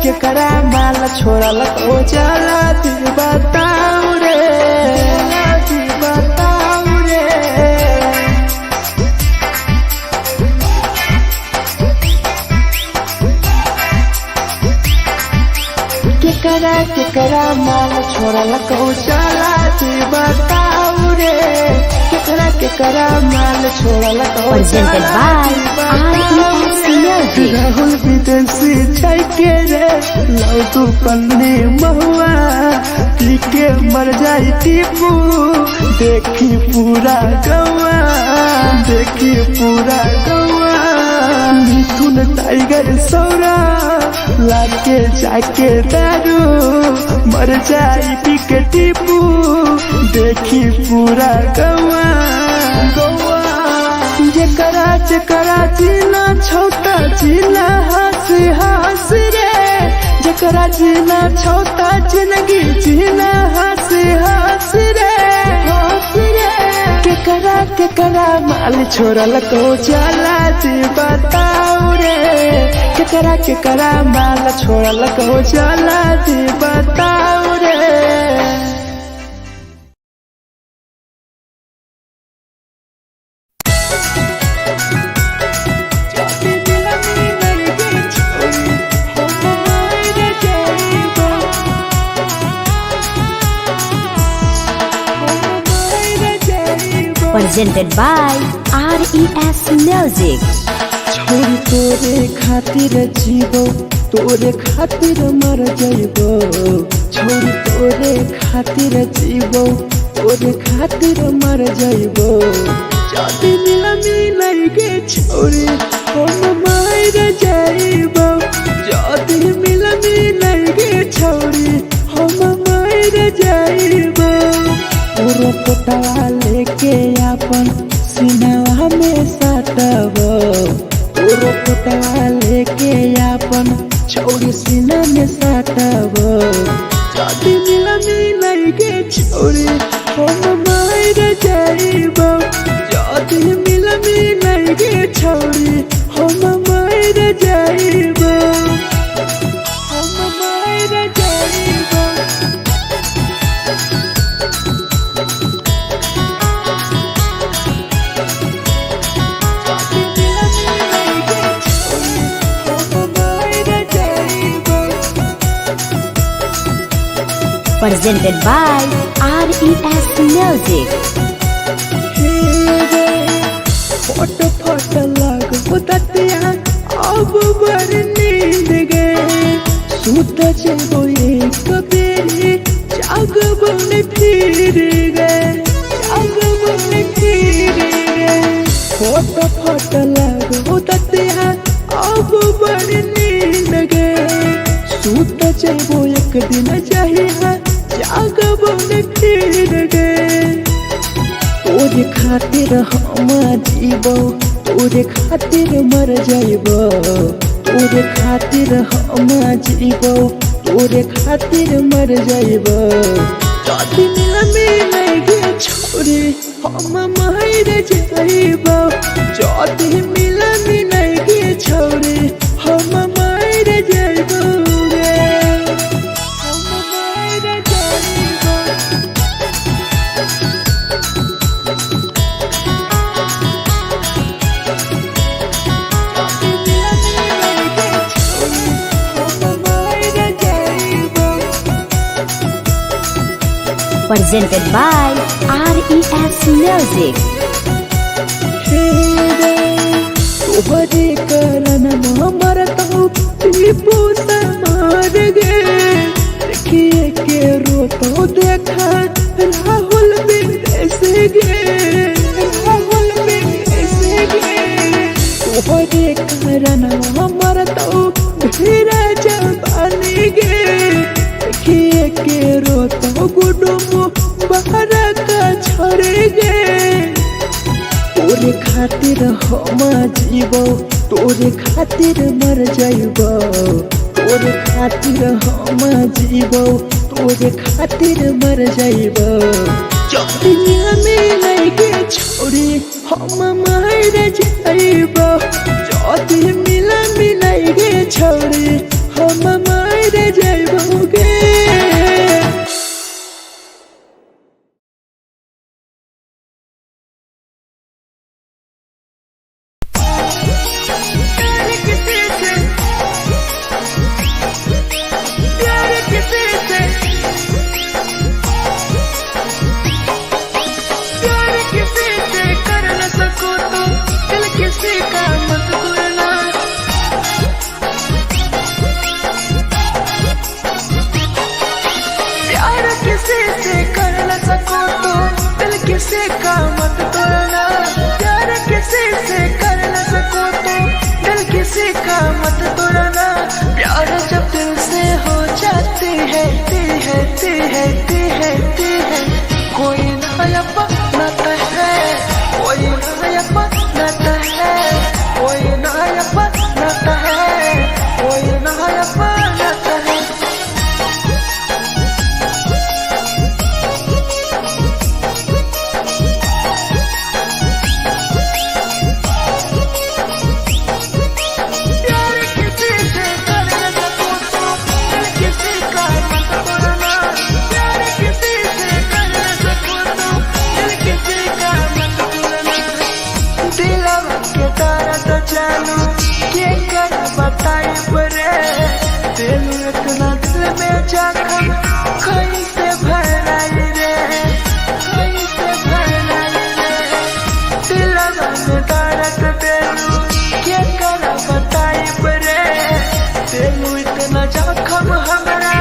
केकरा माल छोड़ल ओ जलती बताऊ रे बताऊ रे केकरा माल छोड़ल कहू चला बताऊ रे केकरा माल छोड़ल कहू Presented by RES Music. Rahul विदेशी छै के रे लौ तू पन्नी महुआ पी के मर जाई टीपू देखी पूरा गौआ मिथुन टाइगर सौरा लाके जाके दारू मर जाई पी के टीपू देखी पूरा गौआ जेकरा जीना छोटा जीना हंस रे जेकरा जीना छोटा जिंदगी जीना हंस रे केकरा माल छोड़ल को चला बताऊ रे केकरा माल छोड़ल को चला बताऊ रे Presented by RES Music. छोरी तोरे खातिर जीवो तोरे खातिर मर जाइबो छोरी तोरे खातिर जीवो तोरे खातिर मर जाइबो जाति मिलई के छोरी हम मर जाइबो जाति मिलई के छोरी हम मर जाइबो तोरो पोटवा लेके अपन सिनवा में सटबो तोरो पोटवा लेके अपन छोरी सीना में सटबो जाति मिलई के छोरी हम मर जाइबो जाति मिलई के छोरी हम मर जाइबो हम मर जाइबो Presented by RES Music. फोट लग बुततिया अब बर नींद गए सूत जेबो एक बेरी जागबो ने फिर गए फोट लग बुततिया अब बर नींद गए सूत जेबो एक दिन चाहिए जागबो ने फिर गए तोरे खातिर हम जीवो तोरे खातिर मर जाइबो तोरे खातिर हम जीवो तोरे खातिर मर जाइबो जाति मिलई के छोरी हम मर जाइबो जाति मिलई के छोरी हम मर जाइबो रे हम मर जाइबो Presented by RES Music. तोहरे करन मरत हूँ टीपू समार गे देखिए के रोतो देखा राहुल विदेश गे राहुल विदेश गे तोहरे कारण हमर तो धीरे जवानी गे देखिए के रोतो गुडुम बाहर का छोड़े गे तोरे खातिर हम जीवो तोरे खातिर मर जाइबो तोरे खातिर हम जीवो तोरे खातिर मर जाइबो दुनिया में लगे छोड़ी हम मर जाइबो जदी मिला मिलाइगे छोड़ी हम मर जाइबो गे। किसी का मत तोड़ना प्यार किसी से कर न सको तो दिल किसी का मत तोड़ना प्यार जब दिल से हो जाती है कोई नया बनाता है कोई नया बनाता है कोई नया बनाता है कोई नया बनाता है। इतना दिल में जख्म कैसे भराई रे कैसे भराई रे दिलवा में दर्द देलू के कर बताई रे देलू इतना जख्म हमरा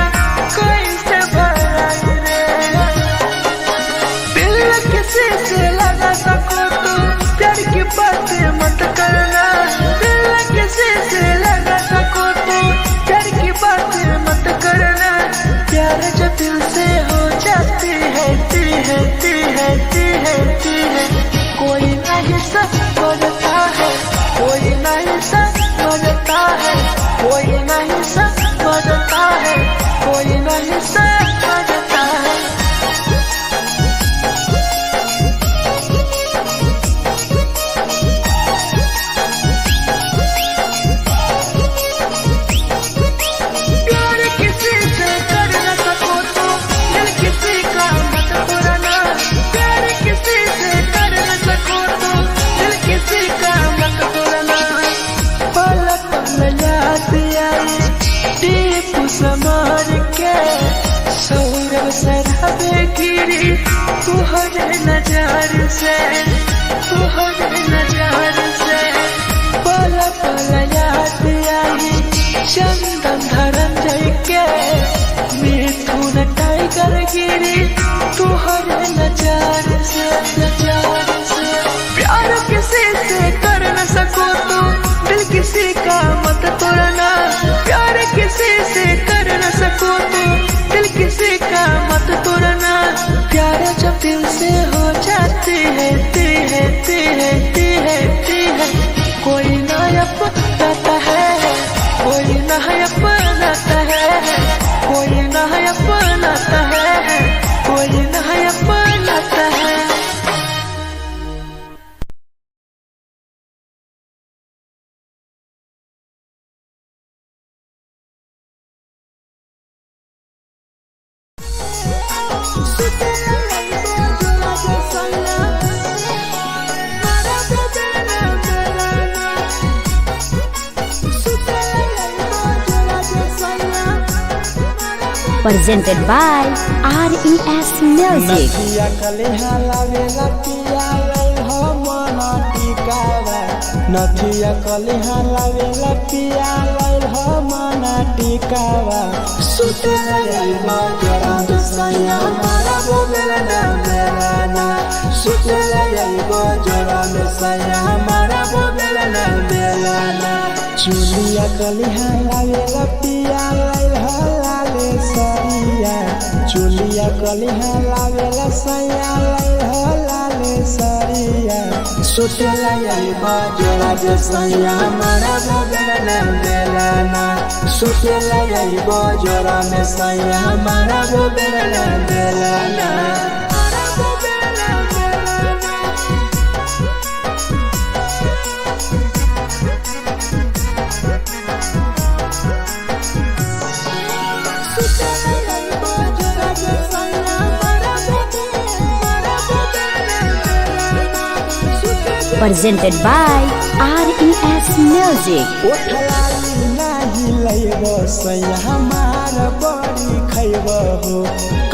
कैसे भराई रे दिल किसी से लगा सको तो प्यार की बातें मत करना दिल किसी से लगा सको तो प्यार की बातें मत करना प्यार जो दिल से हो जाती है कोई नहीं समझता है कोई नहीं समझता है कोई नहीं समझता है कोई नहीं समझता है। समार के सौरभ सरहबे गिरी तुहरे नजार से पल पल याद आई चंदन धरंजय के मिथुन टाइगर गिरी तुहरे नजार से प्यार किसी से कर न सको तो दिल किसी का मत तोड़ना प्यार किसी से कर न सको तो दिल किसी का मत तोड़ना प्यार जब दिल से हो जाती है कोई नया बनाता है कोई नया बनाता है कोई नया बनाता है कोई नया बनाता है। Presented by RES Music. नथिया कलिहा लावेला पिया लैल मना टिकावा सुते लैबा जोरा में सैया मारा बोलेला ना बेलाना सुते लैबा जोरा में सैया मारा बोलेला ना बेलाना चुलिया कलिहा लावेला पिया लैल लाले सरिया चुलिया कलिहा लावेला सैया लैल लाले सरिया सुते लैबा जोरा में सैया मारा बोलेला ना बेलाना सुते लैबा जोरा में सैया मारा बोलेला ना बेलाना Presented by RES Music. ओठलाली नाही लैबो सैया हमार बड़ी खैबो हो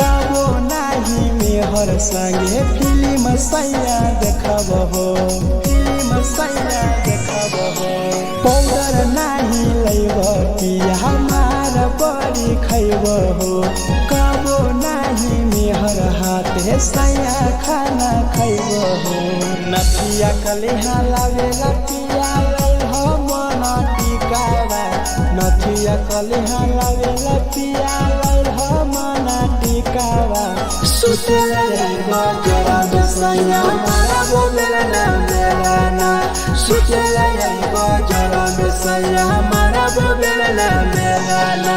काबो नाही मेहर संगे फिल्म सैया देखबो हो फिल्म सैया देखबो हो पाउडर नाही लैबो पिया हमार बड़ी खैबो हो काबो नाही मेहर हाथे सैया खाना खैबो हो नथिया कलिहा लावेला पिया लैल मना टिकावा नथिया कलिहा लावेला पिया लैल मना टिकावा सुते लैबा जोरा में सैया मारा बोलेला ना बेलाना सुते लैबा जोरा में सैया मारा बोलेला ना बेलाना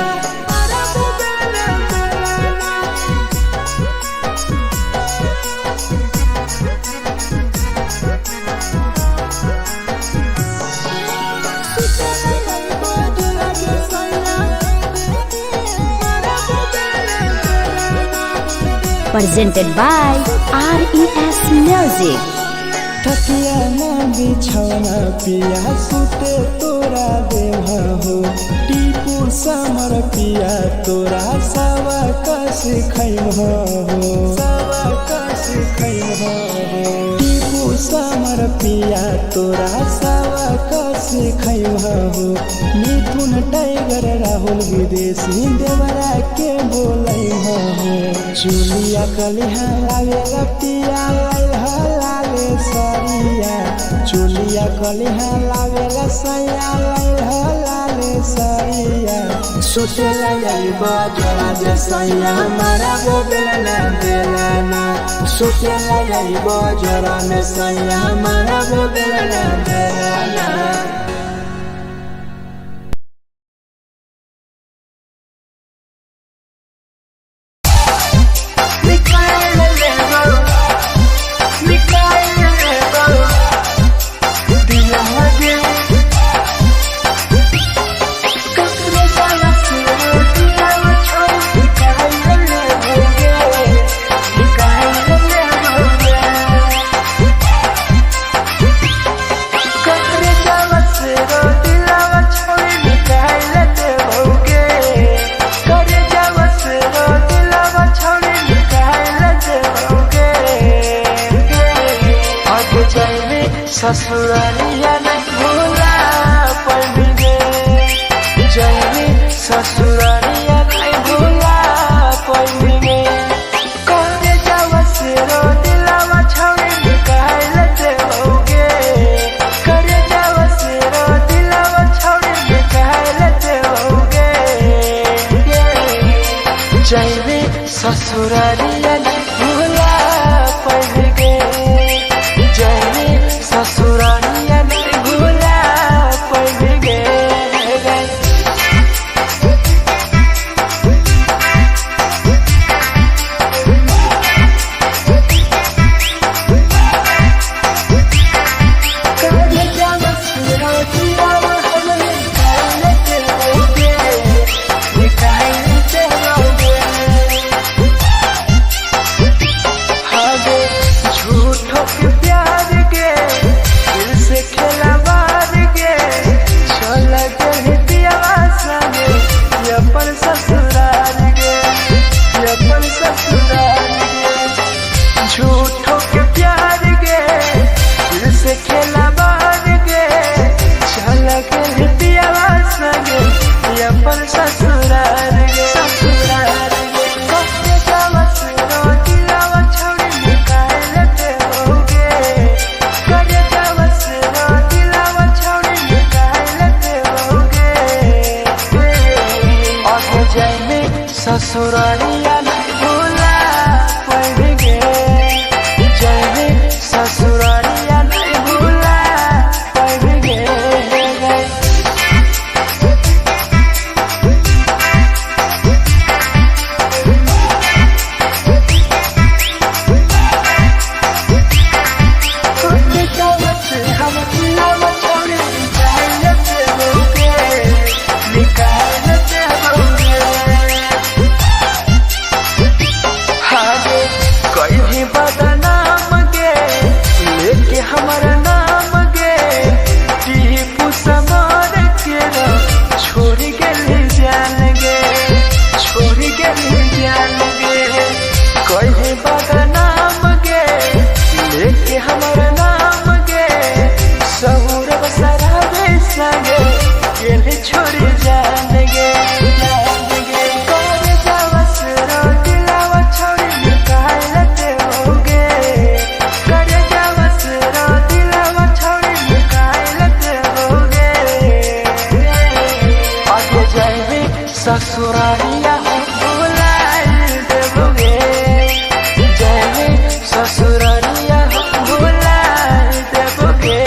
Presented by RES Music. तकिया ना बिछौना पिया सुते तोरा देह हो टीपू समर पिया तोरा सवा कस खैम हो सवा कस खैम हो टीपू समर पिया तोरा सवा कस खैम हो मिथुन टाइगर राहुल विदेशी देवरा के बोलै हो चुलिया कलिहा लावेला पिया लाले सरिया चुलिया कलिहा लावेला सैया लाले सरिया सुते लैबा जोरा में सैया मारा बोलेला ना बेलाना सुते लैबा जोरा में सैया मारा बोलेला ना बेलाना ससुरालिया नहीं भूला पड़ेंगे जाएंगे ससुरालिया नहीं भूला पड़ेंगे कौने जावा से रो दिलावा छावे निकाल लेते होगे करे जावा से रो दिलावा छावे निकाल लेते होगे जाएंगे ससुरालिया नहीं भूला पड़ेंगे जाएंगे ससुरालिया नहीं भूला पड़ेंगे ससुरालिया नहीं भूला पाएंगे, जाएंगे ससुरालिया नहीं भूला पाएंगे। हमारा नाम गे टीपू समार के छोड़ गए जान गे, छोड़ गए जान गे। कहीं बदनाम गे लेके हमारा नाम गे, सहूर बसरावे संगे केले छोड़ जान गे, जान गे। कर जावस रो दिलावा छोड़ निकाल दे होगे, कर जावस रो दिलावा छोड़ निकाल दे होगे। आगे जाए ससुरालिया भुलाए देबोगे, जाए ससुरालिया भुलाए देबोगे।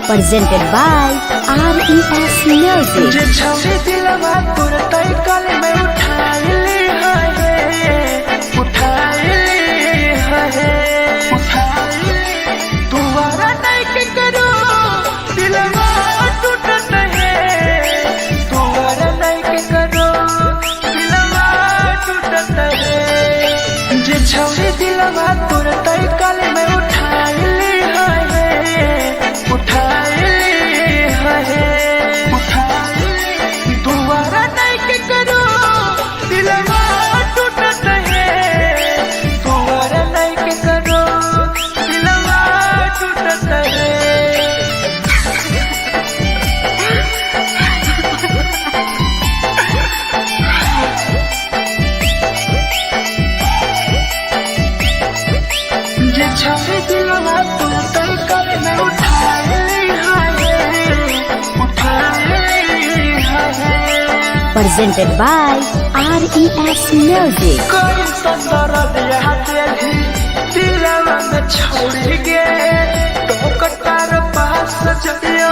presented by RES Music. जे छौरी दिलवा तोर तई कल में उठाइली है तुम्हारा नहीं के करो दिलवा टूटत है तुम्हारा नहीं के करो दिलवा टूटत है जे छौरी दिलवा तोर तई कल में उठाइली है तुम्हारा नहीं के करो दिलवा टूटत है तुम्हारा नहीं के करो दिलवा टूटत है जे छवि दिलवा तुम तई कल में उठाइली है Presented by RES Music. कोई संदर दिया तेरी दिलवा में छोड़ के टोकटार पास जइयो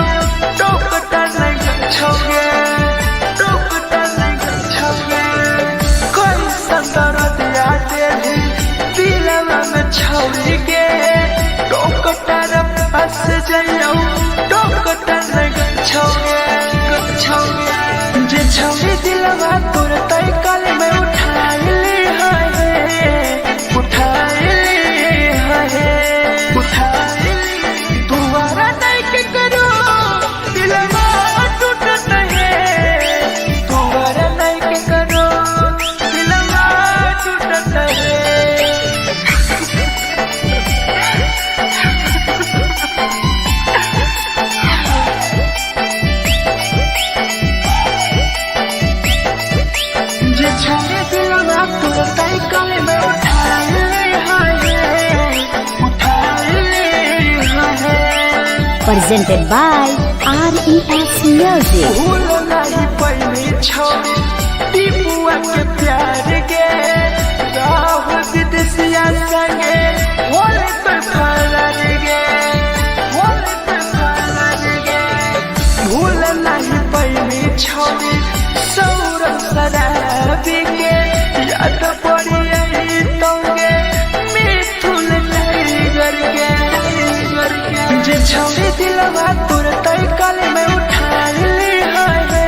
टोकटार नहीं छोगे टोकटार नहीं छोगे कोई संदर दिया तेरी दिलवा में छोड़ के टोकटार पास जइयो टोकटार नहीं छोगे जे छवि दिलवा तोर तई कल में उठाइली है तुम्हारा नहीं के करो दिलवा टूटत है तुम्हारा नहीं के करो दिलवा टूटत है जे छवि दिलवा तोर तई कल में उठाइली है Presented by RES Music. भूल नहीं पहली छोड़ी टीपुआ के प्यार के राहुल विदेशिया संगे होले पे फरार गे भूल नहीं पहली छोड़ी सौरभ शराबी के याद पड़ी आई तोगे मिथुन टाइगर के जे छवि दिलवा तोर तई कल में उठाइली है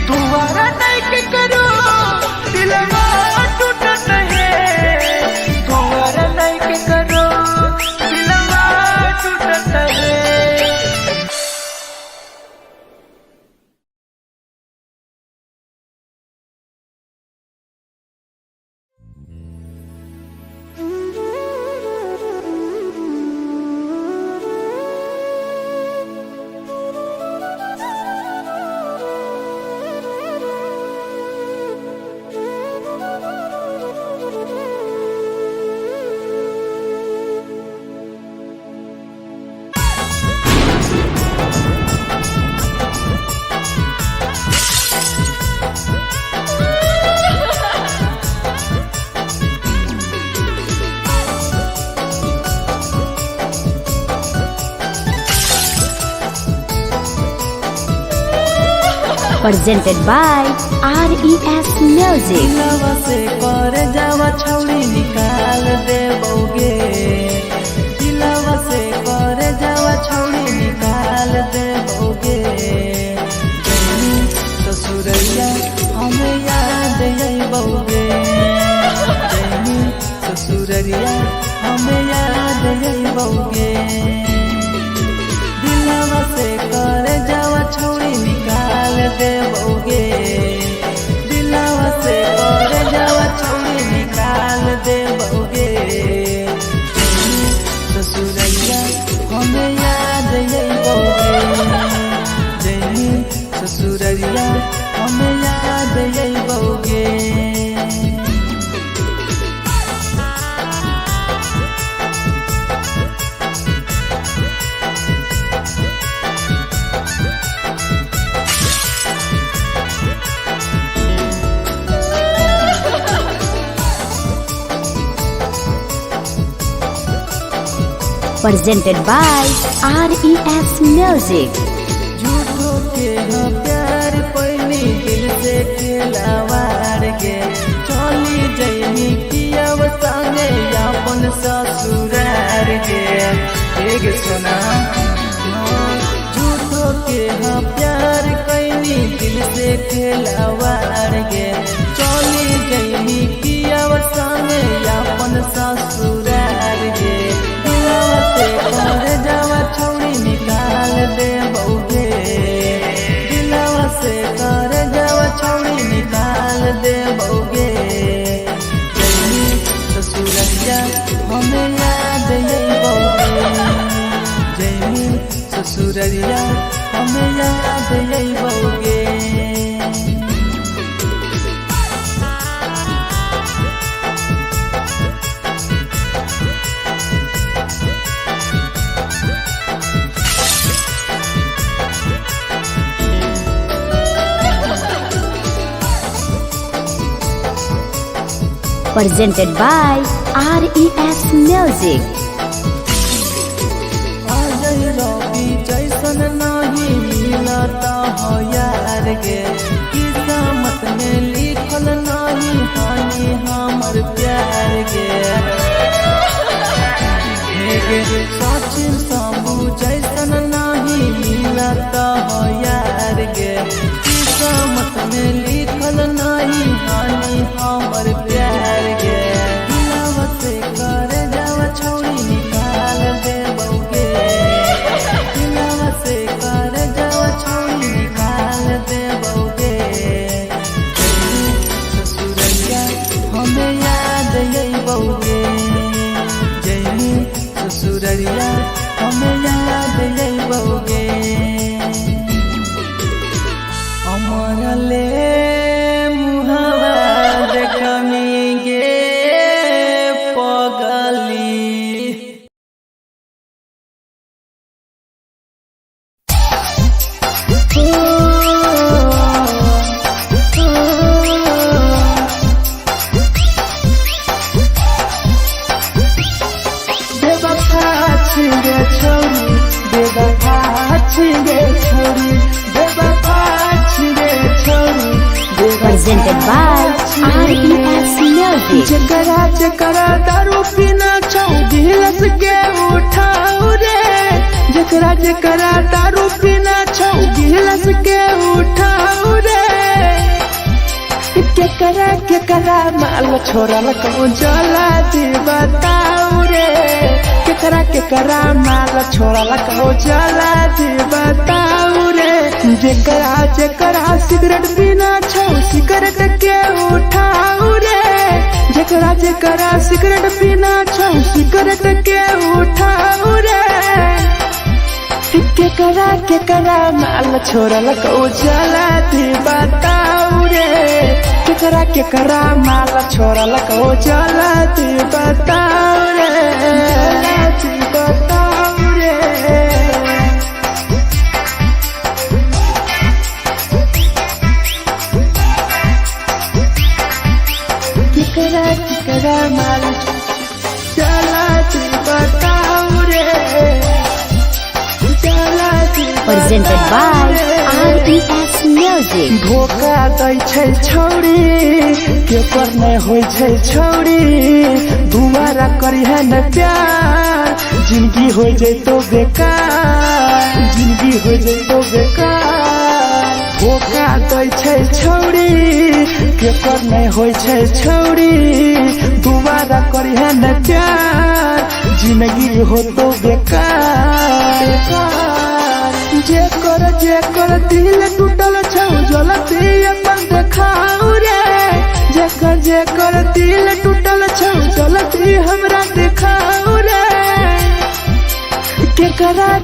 तुम्हारा नहीं के करो दिलवा टूटत है तुम्हारा नहीं के करो दिलवा टूटत है Presented by RES Music. दिलवा से कर जावा छौड़ी निकाल देबोगे दिलवा से कर जावा छौड़ी निकाल देबोगे जैनी ससुरैया हमें याद अइबोगे जैनी ससुरैया हमें याद अइबोगे दिलवा से कर जावा छौड़ी निकाल देबोगे दिलवा से कर जावा छौड़ी निकाल देबोगे presented by RES Music. झूठो के हाँ प्यार पैनी दिल से खिलावार के चली जैनी किया संगे अपन ससुरार के एक सुना झूठो के हाँ प्यार कैनी दिल से खिलावार के चली जैनी किया संगे अपन ससुरार के जावा छौड़ी निकाल दे बउगे दिलवा से कर जावा छौड़ी निकाल दे बउगे जैनी ससुररिया हमें याद यही बउगे जैनी ससुररिया हमें याद यही बउगे Presented by RES Music. Ajay रवि जैसन नहीं मिलता हो यार गे किस्मत में लिखल नहीं हानि हमर प्यार गे सचिन शंभू जैसन नहीं मिलता हो यार गे किस्मत में लिखल नहीं हानि हमर प्यार गे दिलवा से कर जावा छौड़ी निकाल दे बउगे दिलवा से कर जावा छौड़ी निकाल दे बउगे ससुररिया हमें याद यही बउगे जैनी ससुररिया हमें याद यही बउगे अमर ले मुहावा देखमी गे पगली बेवफा छिगे छोरी बेवफा छिगे छोरी बेवफा छिगे छोरी Presented by RES Music. जकरा जकरा दारू पीना छौ गिलास के उठाऊ रे जकरा जकरा दारू पीना छौ गिलास के उठाऊ रे केकरा माल छोड़ल कहूँ जला दी बताऊ रे केकरा माल छोड़ल कहूँ जला दी बताऊ रे जकरा जकरा सिगरेट पीना छौ सिगरेट के उठाऊ रे जकरा जकरा सिगरेट पीना छौ सिगरेट के उठाऊ रे केकरा माल छोड़ल कहूँ जला दी बताऊ रे केकरा माल छोड़ल कहूँ जला दी बताऊ रे जला दी बताऊ रे केकरा माल चला दी बताऊ रे चला दी Presented by RES Music. धोखा दै छै छौड़ी केकर नहीं होइ छै छौड़ी दुबारा करिहे न प्यार जिंदगी हो जैतो बेकार जिंदगी हो जैतो बेकार धोखा दै छै छौड़ी केकर नहीं होइ छै छौड़ी दुबारा करिहे न प्यार जिंदगी हो तो बेकार जेकर दिल टूटल छौ जलती अपन देखाऊ रे जेकर दिल टूटल छौ जलती हमरा देखाऊ रे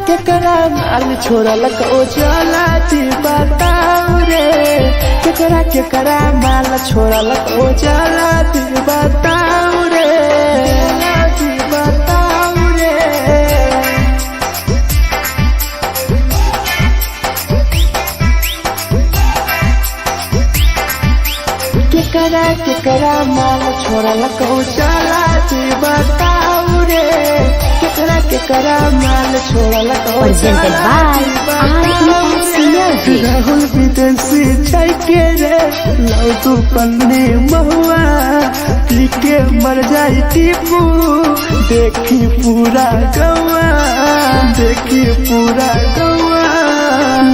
केकरा माल छोड़ल कहूँ जलती बताऊ रे केकरा माल छोड़ल कहूँ जलती बताऊ रे जलती बताऊ रे केकरा माल छोड़ल कहूँ चला बताऊ रे केकरा के करा माल छोड़ल को Presented by RES Music. Rahul विदेशी छाई के रे लौ तू पन्नी महुआ पी के मर जाई टीपू देखी पूरा गवा देखी पूरा गवा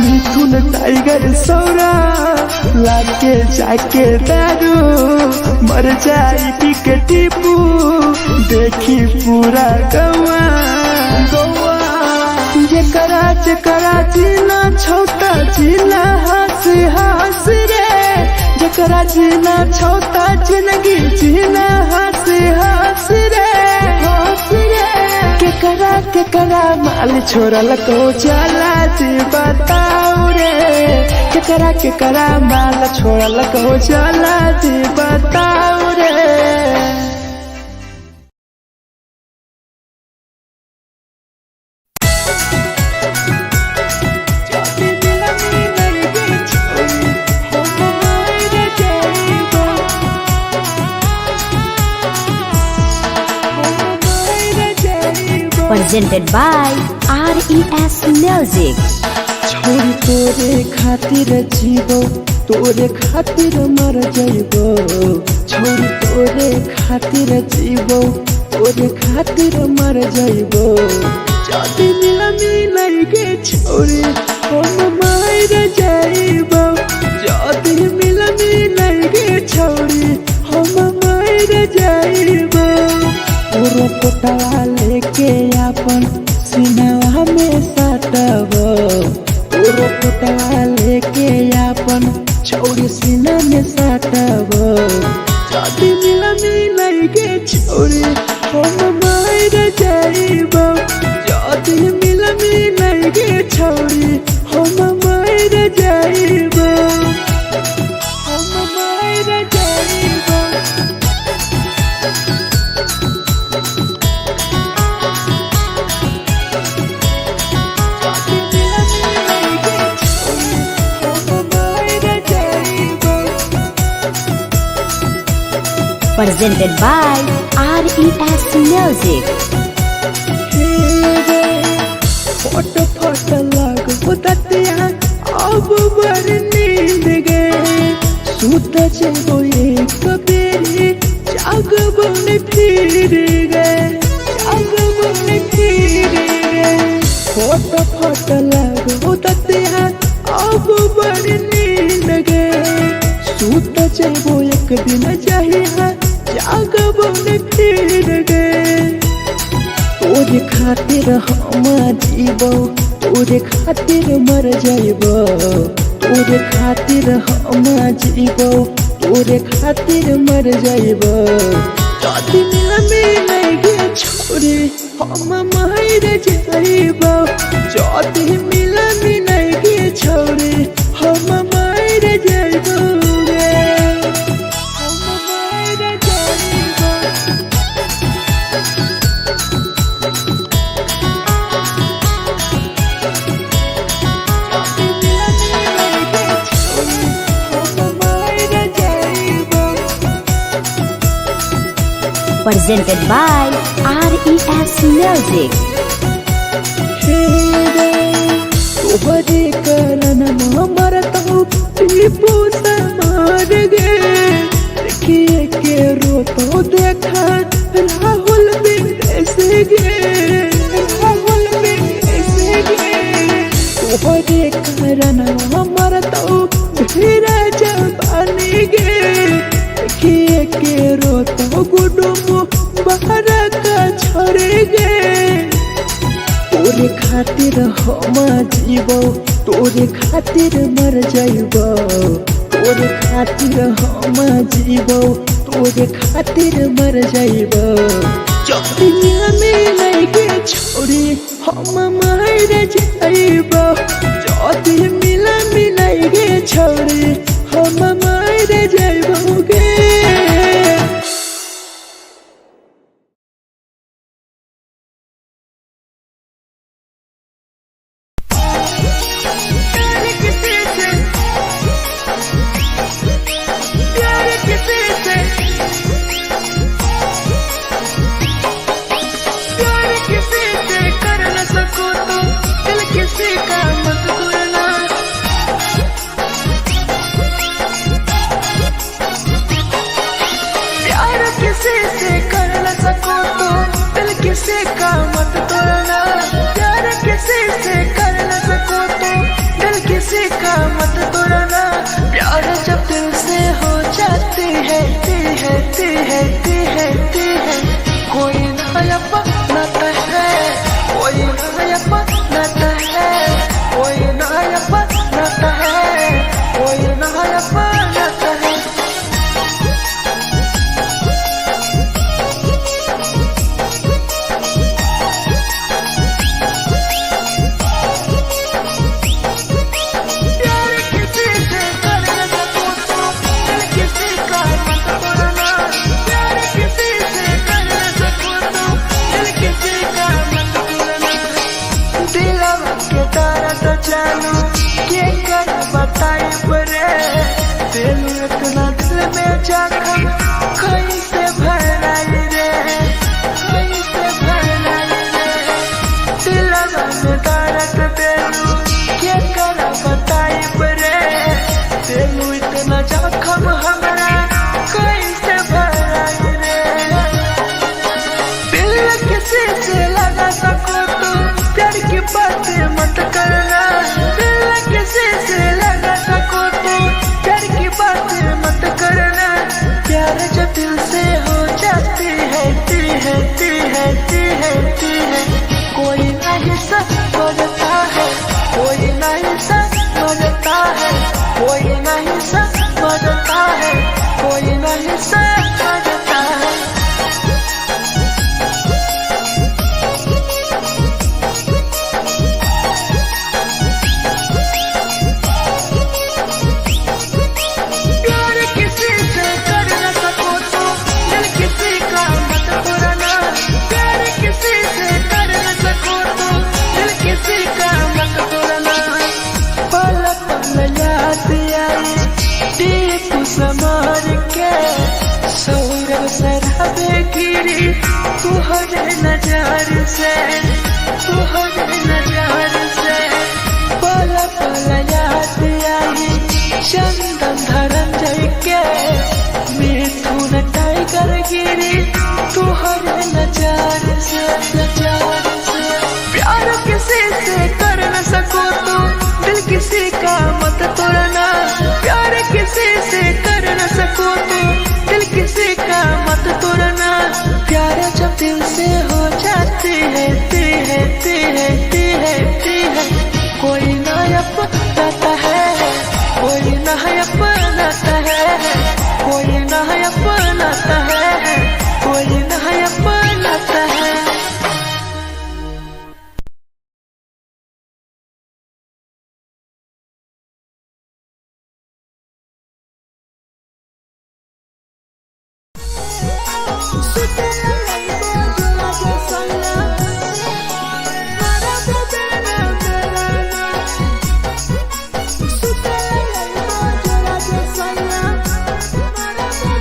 मिथुन टाइगर सौरा लाके जाके दारू मर जाई पी के टीपू देखी पूरा गवा गवा जकरा जीना छोटा जीना हंस हंस रे जकरा जीना छोटा जिंदगी जीना हंस हंस रे हंस रे केकरा माल छोड़ल को जाला जी बताओ रे केकरा माल छोड़ल को जाला जी बताओ रे। Presented by RES Music. छोरी तोरे खातिर जीवो तोरे खातिर मर जाइबो छोरी तोरे खातिर जीवो तोरे खातिर मर जाइबो जदी मिलाई के छोरी हम मर जाइबो जदी मिलाई के छोरी हम मर जाइबो पूरा कोटवा लेके अपन सीनावा में साटबो पूरा कोटवा लेके अपन छोरी सीना में साटबो जदी मिलाई के छोरी हम मर जाइबो जदी मिलाई के छोरी हम मर जाइबो हम मर जाइबो। Presented by RES Music. फोट फोट लग बुततिया अब बर नींद गए सूत जेबो एक बेरी जागबो ने फिर गए जागबो ने फिर गए फोट फोट लग बुततिया अब बर नींद गए सूत जेबो एक दिन चाहिए जागबो ने फिर गए तोरे खातिर हम जीवो तोरे खातिर मर जाइबो तोरे खातिर हम जीवो तोरे खातिर मर जाइबो जदी मिलाई के छोरी हम मर जाइबो जदी मिलाई के छोरी हम मर जाइबो रे हम मर जाइबो। Presented by RES Music. तोहरे करन मरत हो टीपू से मार गे देखिए के रोतो देखा राहुल विदेश गे राहुल विदेश गे तोहरे करन मरत हो धीरे जवानी गे देखिए के रोतो गुडुम बाहर का छोड़ गे तोरे खातिर हम जीवो तोरे खातिर मर जाइबो तोरे खातिर हम जीवो तोरे खातिर मर जाइबो जदी मिलाई के छोरी हम मर जाइबो जदी मिलाई के छोरी हम मर जाइबो गे। तो चालू के कर बताई बरे दिल इतना दिल में जखम कैसे भराई रे कैसे भराई रे दिलवा में दर्द दिलू के कर बताई बरे दिल इतना जखम हमरा कैसे भराई रे दिल किसी से लगा सको तो प्यार की बातें मत करना दिल किसी से लगा सको तो प्यार की बातें मत करना प्यार जो दिल से हो जाती है ती है ती है ती है ती है कोई नहीं समझता है कोई नहीं समझता है कोई नहीं समझता है कोई नहीं समझता है समार के सौरभ शराबे गिरी तुहरे नजर से तुहरे नजर से पल पल याद आई चंदन धरंजय के मिथुन टाइगर गिरी तुहरे नजर से प्यार किसी से कर न सको तो दिल किसी का मत तोड़ना प्यार किसी से कर न सको तो दिल किसी का मत तोड़ना प्यार जब दिल से हो जाती है ती है ती है ती है ती है कोई ना अपनाता है कोई ना अपनाता है कोई ना अपनाता है कोई ना अपनाता है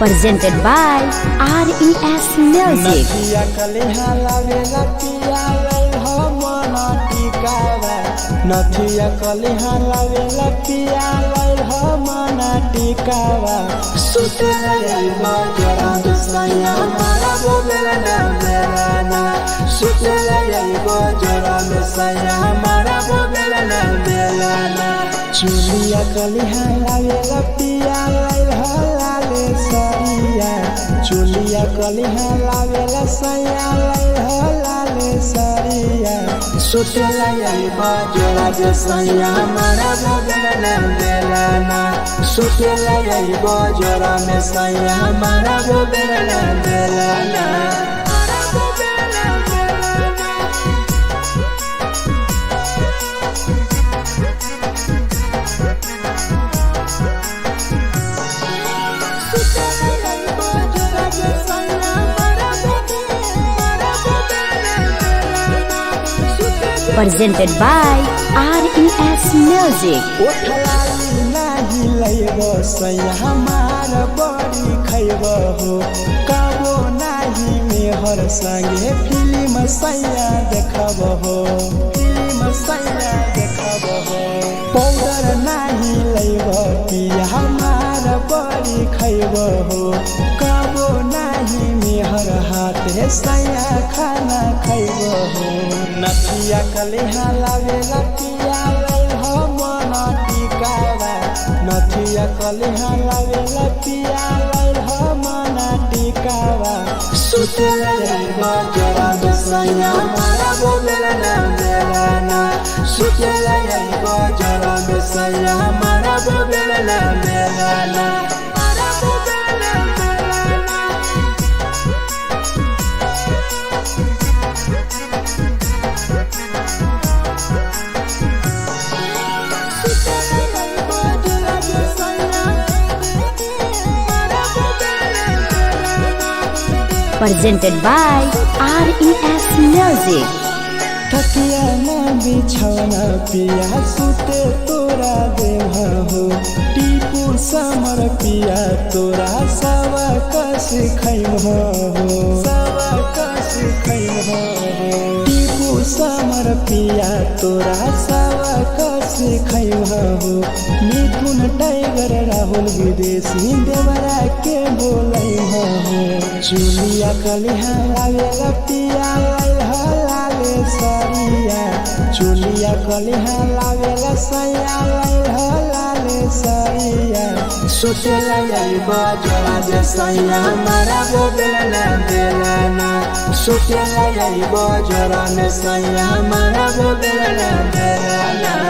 Presented by RES Music. नदिया कलिहा लावेला पिया लई हो मना टिकावा नदिया कलिहा लावेला पिया लई हो मना टिकावा सुतला लईबा जरा सैया मारा बोलेला ना बेलाना सुतला लईबा जरा सैया मारा बोलेला ना बेलाना चुलिया कलिहा लावेला पिया लई हो लाले सरिया चुलिया कलिहा लावेला सैया लई हो लाले सरिया सुतला लईबा जरा सैया मारा बोलेला ना बेलाना सुतला लईबा जरा सैया मारा बोलेला ना बेलाना Presented by RES Music. ओठलाली नाही लईबो सैया हमार बड़ी खैबो हो कबो नाही मेहर संगे फिल्म सैया देखबो हो फिल्म सैया देखबो हो पाउडर नाही लईबो पिया हमार बड़ी खैबो हो कबो नाही मेहर हाथ सैया खाना खैबो हो नथिया कलिहा लावेला पिया लई हो मना टिकावा नथिया कलिहा लावेला पिया लई हो मना टिकावा सुतला लईबा जरा सैया मारा बोलेला ना बेलाना सुतला लईबा जरा सैया मारा बोलेला ना बेलाना Presented by RES Music. तकिया ना बिछौना पिया सुते तोरा देवा हो टीपू समर पिया तोरा सवा कस खैम हो सवा कस खैम हो टीपू समर पिया तोरा सवा कस खैम हो मिथुन टाइगर राहुल विदेशी देवरा के बोलै हो चुलिया कलिहा लागेला पिया लाले सरिया चुलिया कलिहा लागेला सैया लाले सरिया सुतेला बजला जे सैया मारा वो बेला बेलाना सुतेला बजरा ने सैया मारा वो बेला बेलाना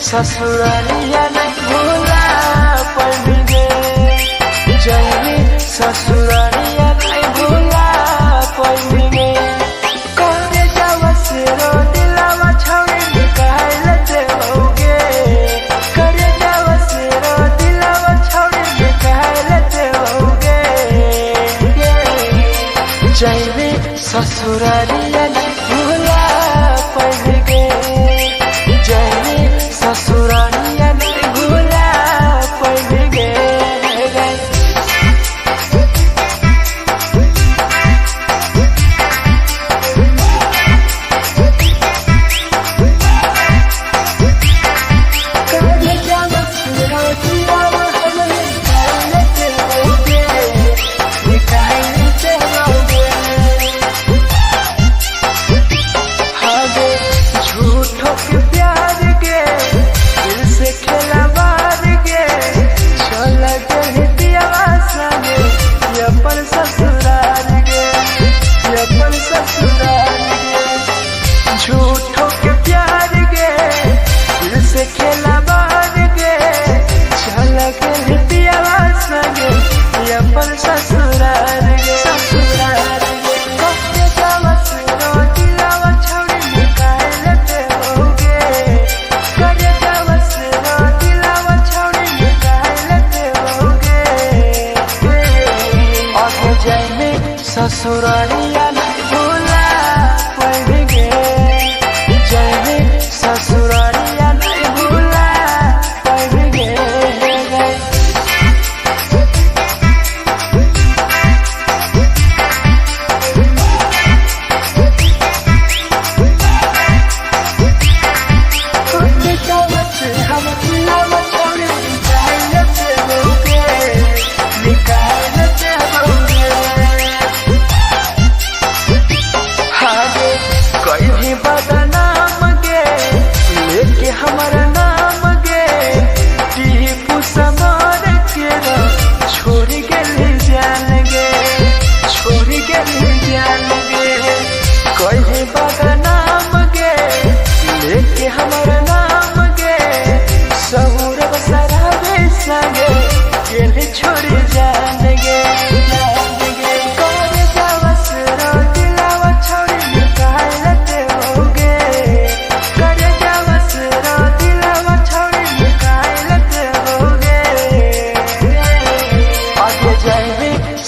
ससुरालिया नहीं भूला पड़ेंगे जैनी ससुरालिया नहीं भूला पड़ेंगे करे जावा से रो दिलावा छौड़ी निकाल देओगे करे जावा से रो दिलावा छौड़ी निकाल देओगे जैनी ससुरालिया नहीं भूला पड़ेंगे ससुरालिया नहीं भूला पड़ेंगे झूठों के प्यार के दिल से खेला बार के चल के पिया संगे अपन ससुराल के ससुराल के कब जावा सुनो दिलावा छौड़ी निकाल देओगे करे जावा सुनो दिलावा छौड़ी निकाल देओगे और जाने ससुरालिया नहीं भूला पड़ेंगे ससुरालिया नहीं भूला पड़ेंगे हम दिलावा छौड़ी निकाल देओगे निकाल देओगे आगे कोई भी बदनाम गे लेके हमारा नाम गे टीपू समर के छोड़ के जान गे छोड़ के जान गे कोई भी बदनाम गे लेके हमारा नाम गे सहूर बसरावे संगे गेले छोड़ जान गे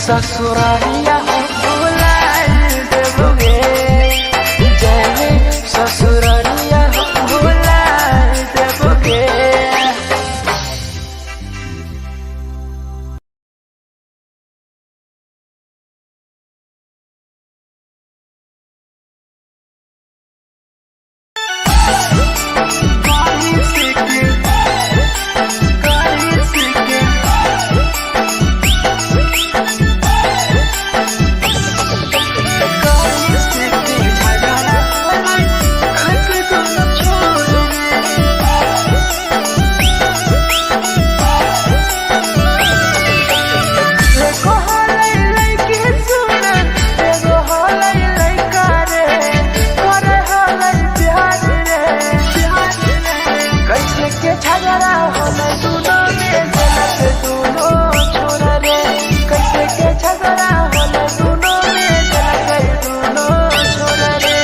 ससुरालिया भूला देओगे जैने ससुरालिया भूला देओगे झगड़ा होले दोनों में जलत दोनों छोरा रे कैसे के झगड़ा होले दोनों में जलत दोनों छोरा रे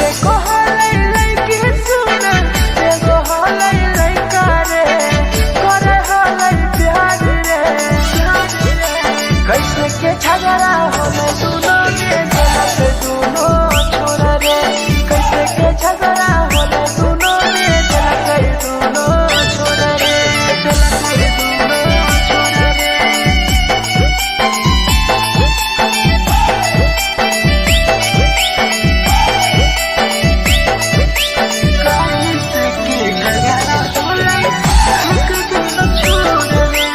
एको होले लइकी सुन एगो होले लइका रे करे होले प्यार रे कैसे के झगड़ा होले दोनों में जलत दोनों छोरा रे कैसे के झगड़ा होले दोनों में जलत दोनों छोरा रे जलत दोनों छोरा रे कैसे के झगड़ा होले दोनों छोरा रे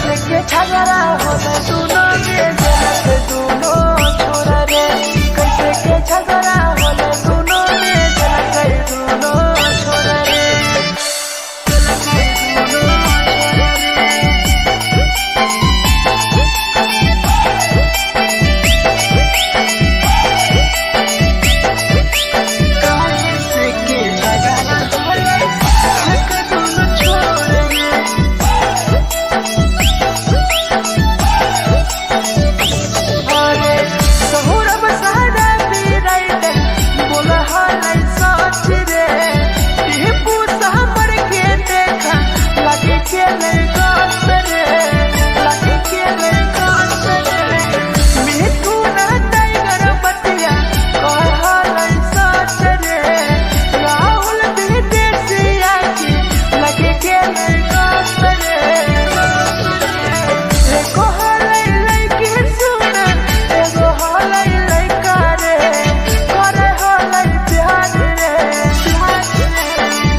झगड़ा होले दोनों में जलत दोनों छोरा रे कैसे के झगड़ा होले दोनों में जलत दोनों छोरा रे जलत दोनों छोरा रे कैसे के झगड़ा होले दोनों छोरा रे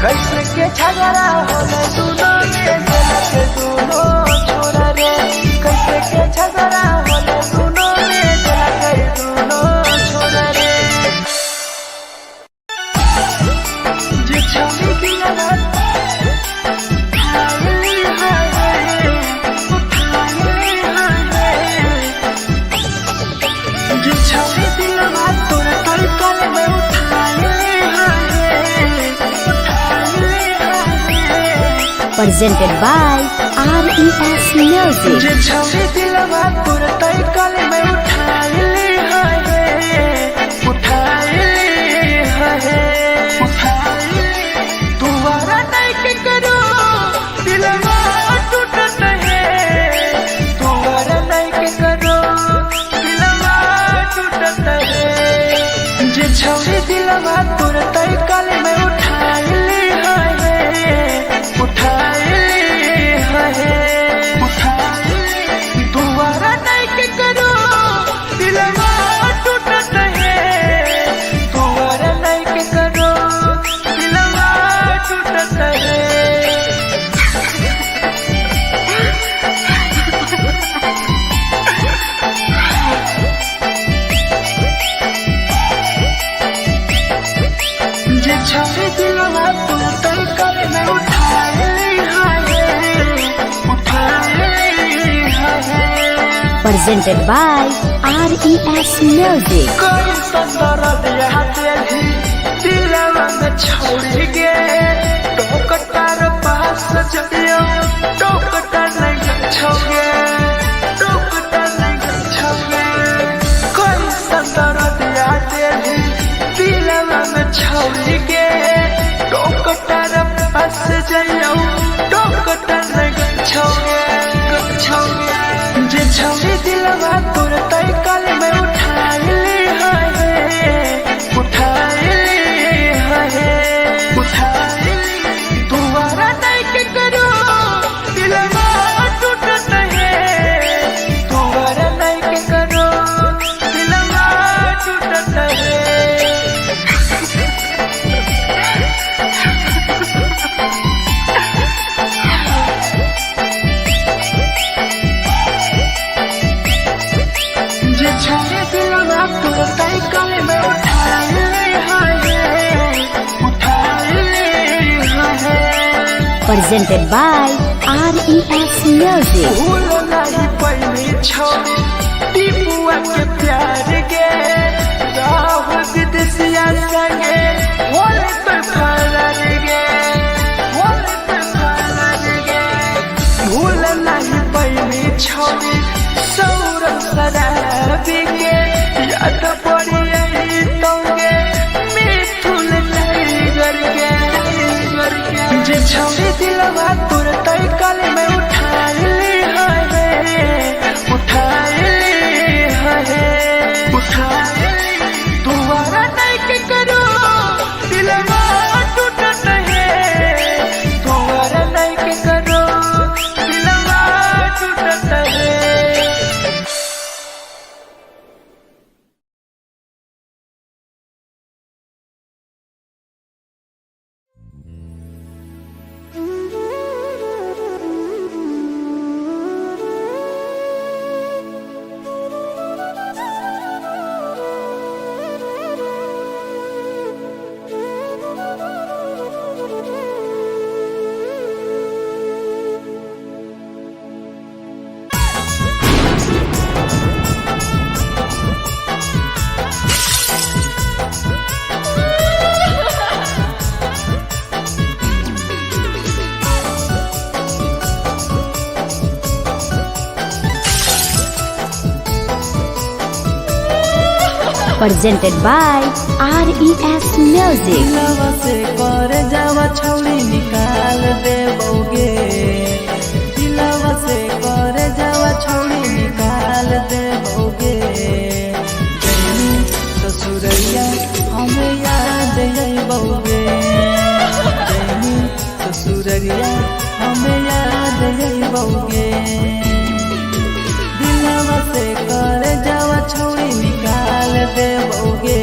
कैसे के झगड़ा होले दोनों में जलत दोनों छोरा रे कैसे के झगड़ा होले दोनों में जलत दोनों छोरा रे जे छवि दिलवा जे छवि दिलवा तोरा तलकल में presented by RES Music. जे छवि दिलवा तोर तलकल में उठाइले तुम्हारा नहीं के करो दिलवा टूटत है तुम्हारा नहीं के करो दिलवा टूटत है जे छवि दिलवा तोर तलकल में उठाइले दोबारा नहीं के करो दिलवा टूटत है दोबारा नहीं के करो दिलवा टूटत है जे छवि दिलवा तू तलकल में उठाए presented by RES Music. कोई संदर दिया तेरी दिलवा में छोड़ के टोकटार पास जइयो टोकटार नहीं छोगे टोकटार नहीं छोगे कोई संदर दिया तेरी दिलवा में छोड़ के टोकटार पास जइयो टोकटार नहीं छोगे जे छवि दिलवा तोर तलकल में उठाइले दोबारा नहीं के करो दिलवा टूट presented by RES Music. भूल नहीं पहली छौरी टीपुआ के प्यार गे राहुल विदेशिया संगे होले तो फरार गे होले तो फरार गे भूल नहीं पहली छौरी सौरभ शराबी गे याद पड़ी यही तोगे मिथुन टाइगर गे जे छौरी दिलवा तुरंत कल में उठा ली दोबारा नहीं के करो दिलवा टूटत है दोबारा नहीं के करो दिलवा टूटत है। Presented by RES Music. दिलवा से कर जावा छौरी निकाल देबोगे दिलवा से कर जावा छौरी निकाल देबोगे जैनी ससुरैया हमें याद अइबोगे जैनी ससुरैया हमें याद अइबोगे दिलवा से कर जावा छौरी निकाल देबोगे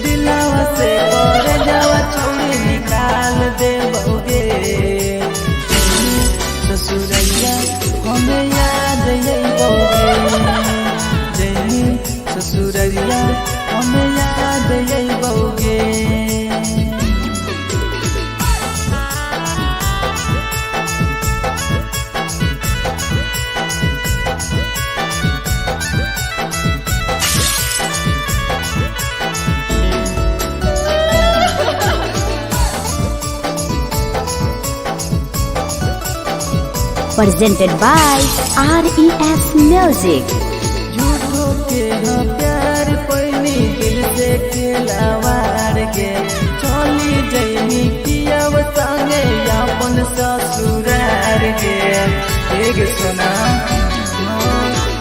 दिलवा से कर जावा छौरी निकाल देबोगे ससुरैया हमें याद अइबोगे जैनी ससुरैया हमें याद अइबोगे। Presented by RES Music. झूठो के हाँ प्यार पैनी दिल से खिलावाड़ के चली जैनी पियाव संगे अपन ससुरार के एक सुना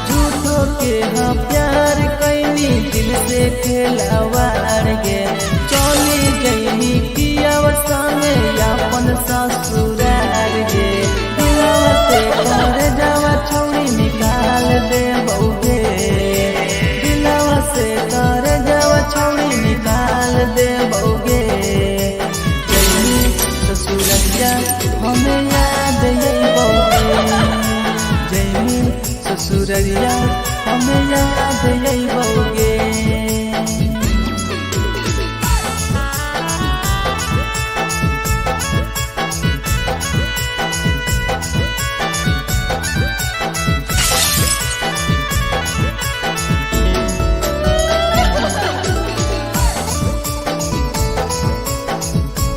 झूठो के हाँ प्यार कैनी दिल से खिलावाड़ के चली जैनी पियाव संगे अपन ससुरार के कर जावा छौरी निकाल देबोगे दिलवा से कर जावा छौरी निकाल देबोगे जैनी ससुरैया हमें याद अइबोगे जैनी ससुरैया हमें याद अइबोगे।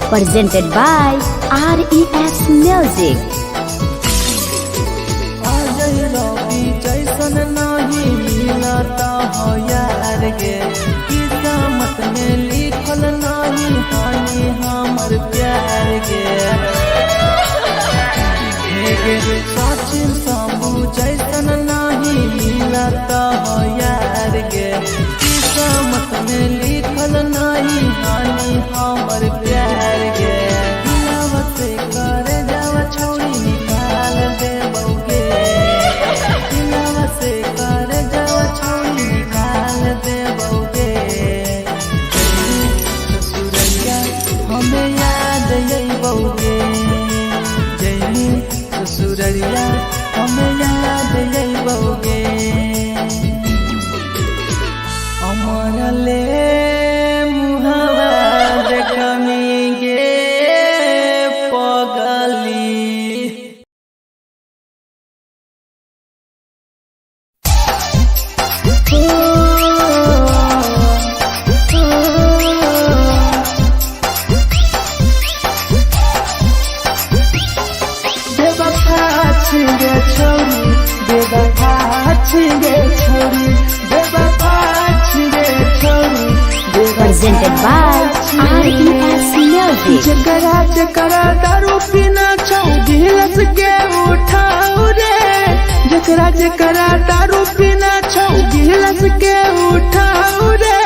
Presented by RES Music. जैसन नहीं मिलता हो यार गे किस्मत में लिखल नहीं हानि हमर प्यार गे सचिन शंभू जैसन नहीं मिलता हो यार गे किस्मत में लिखल नहीं हानि हमर प्यार गे दिलवा से कर जावा छौरी बेवफा छिगे छोरी, बेवफा छिगे छोरी, बेवफा छिगे छोरी, Presented by RES Music. जकरा जकरा दारू पीना छौ गिलास के उठाऊ रे, जकरा जकरा दारू पीना छौ गिलास के उठाऊ रे,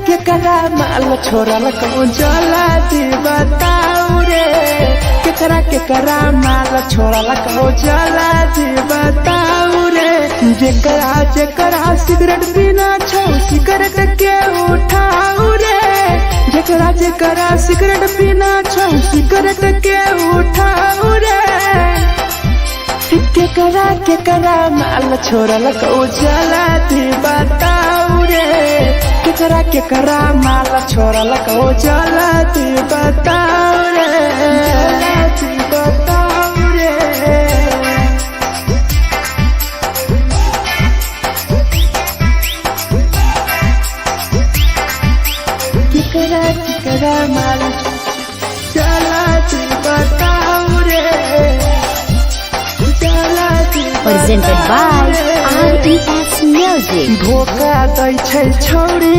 केकरा माल छोड़ल कहूँ जला दी बताऊ रे, केकरा माल छोड़ल कहूँ जला दी बताऊ रे, जकरा जकरा सिगरेट पीना छौ सिगरेट के उठाऊ रे, जकरा जकरा सिगरेट पीना छौ सिगरेट के उठाऊ रे, केकरा माल छोड़ल कहूँ जला दी बताऊ रे, केकरा माल छोड़ल कहूँ जला दी बताऊ रे, जला दी बताऊ रे। केकरा माल जला दी बताऊ रे, जला दी Presented by RES Music. धोखा दै छै छौरी,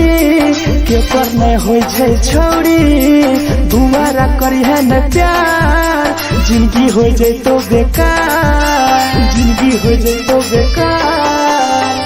केकर नै होइ छै छौरी, दुबारा करिहे न प्यार, जिंदगी हो जैतो बेकार, जिंदगी हो जैतो बेकार।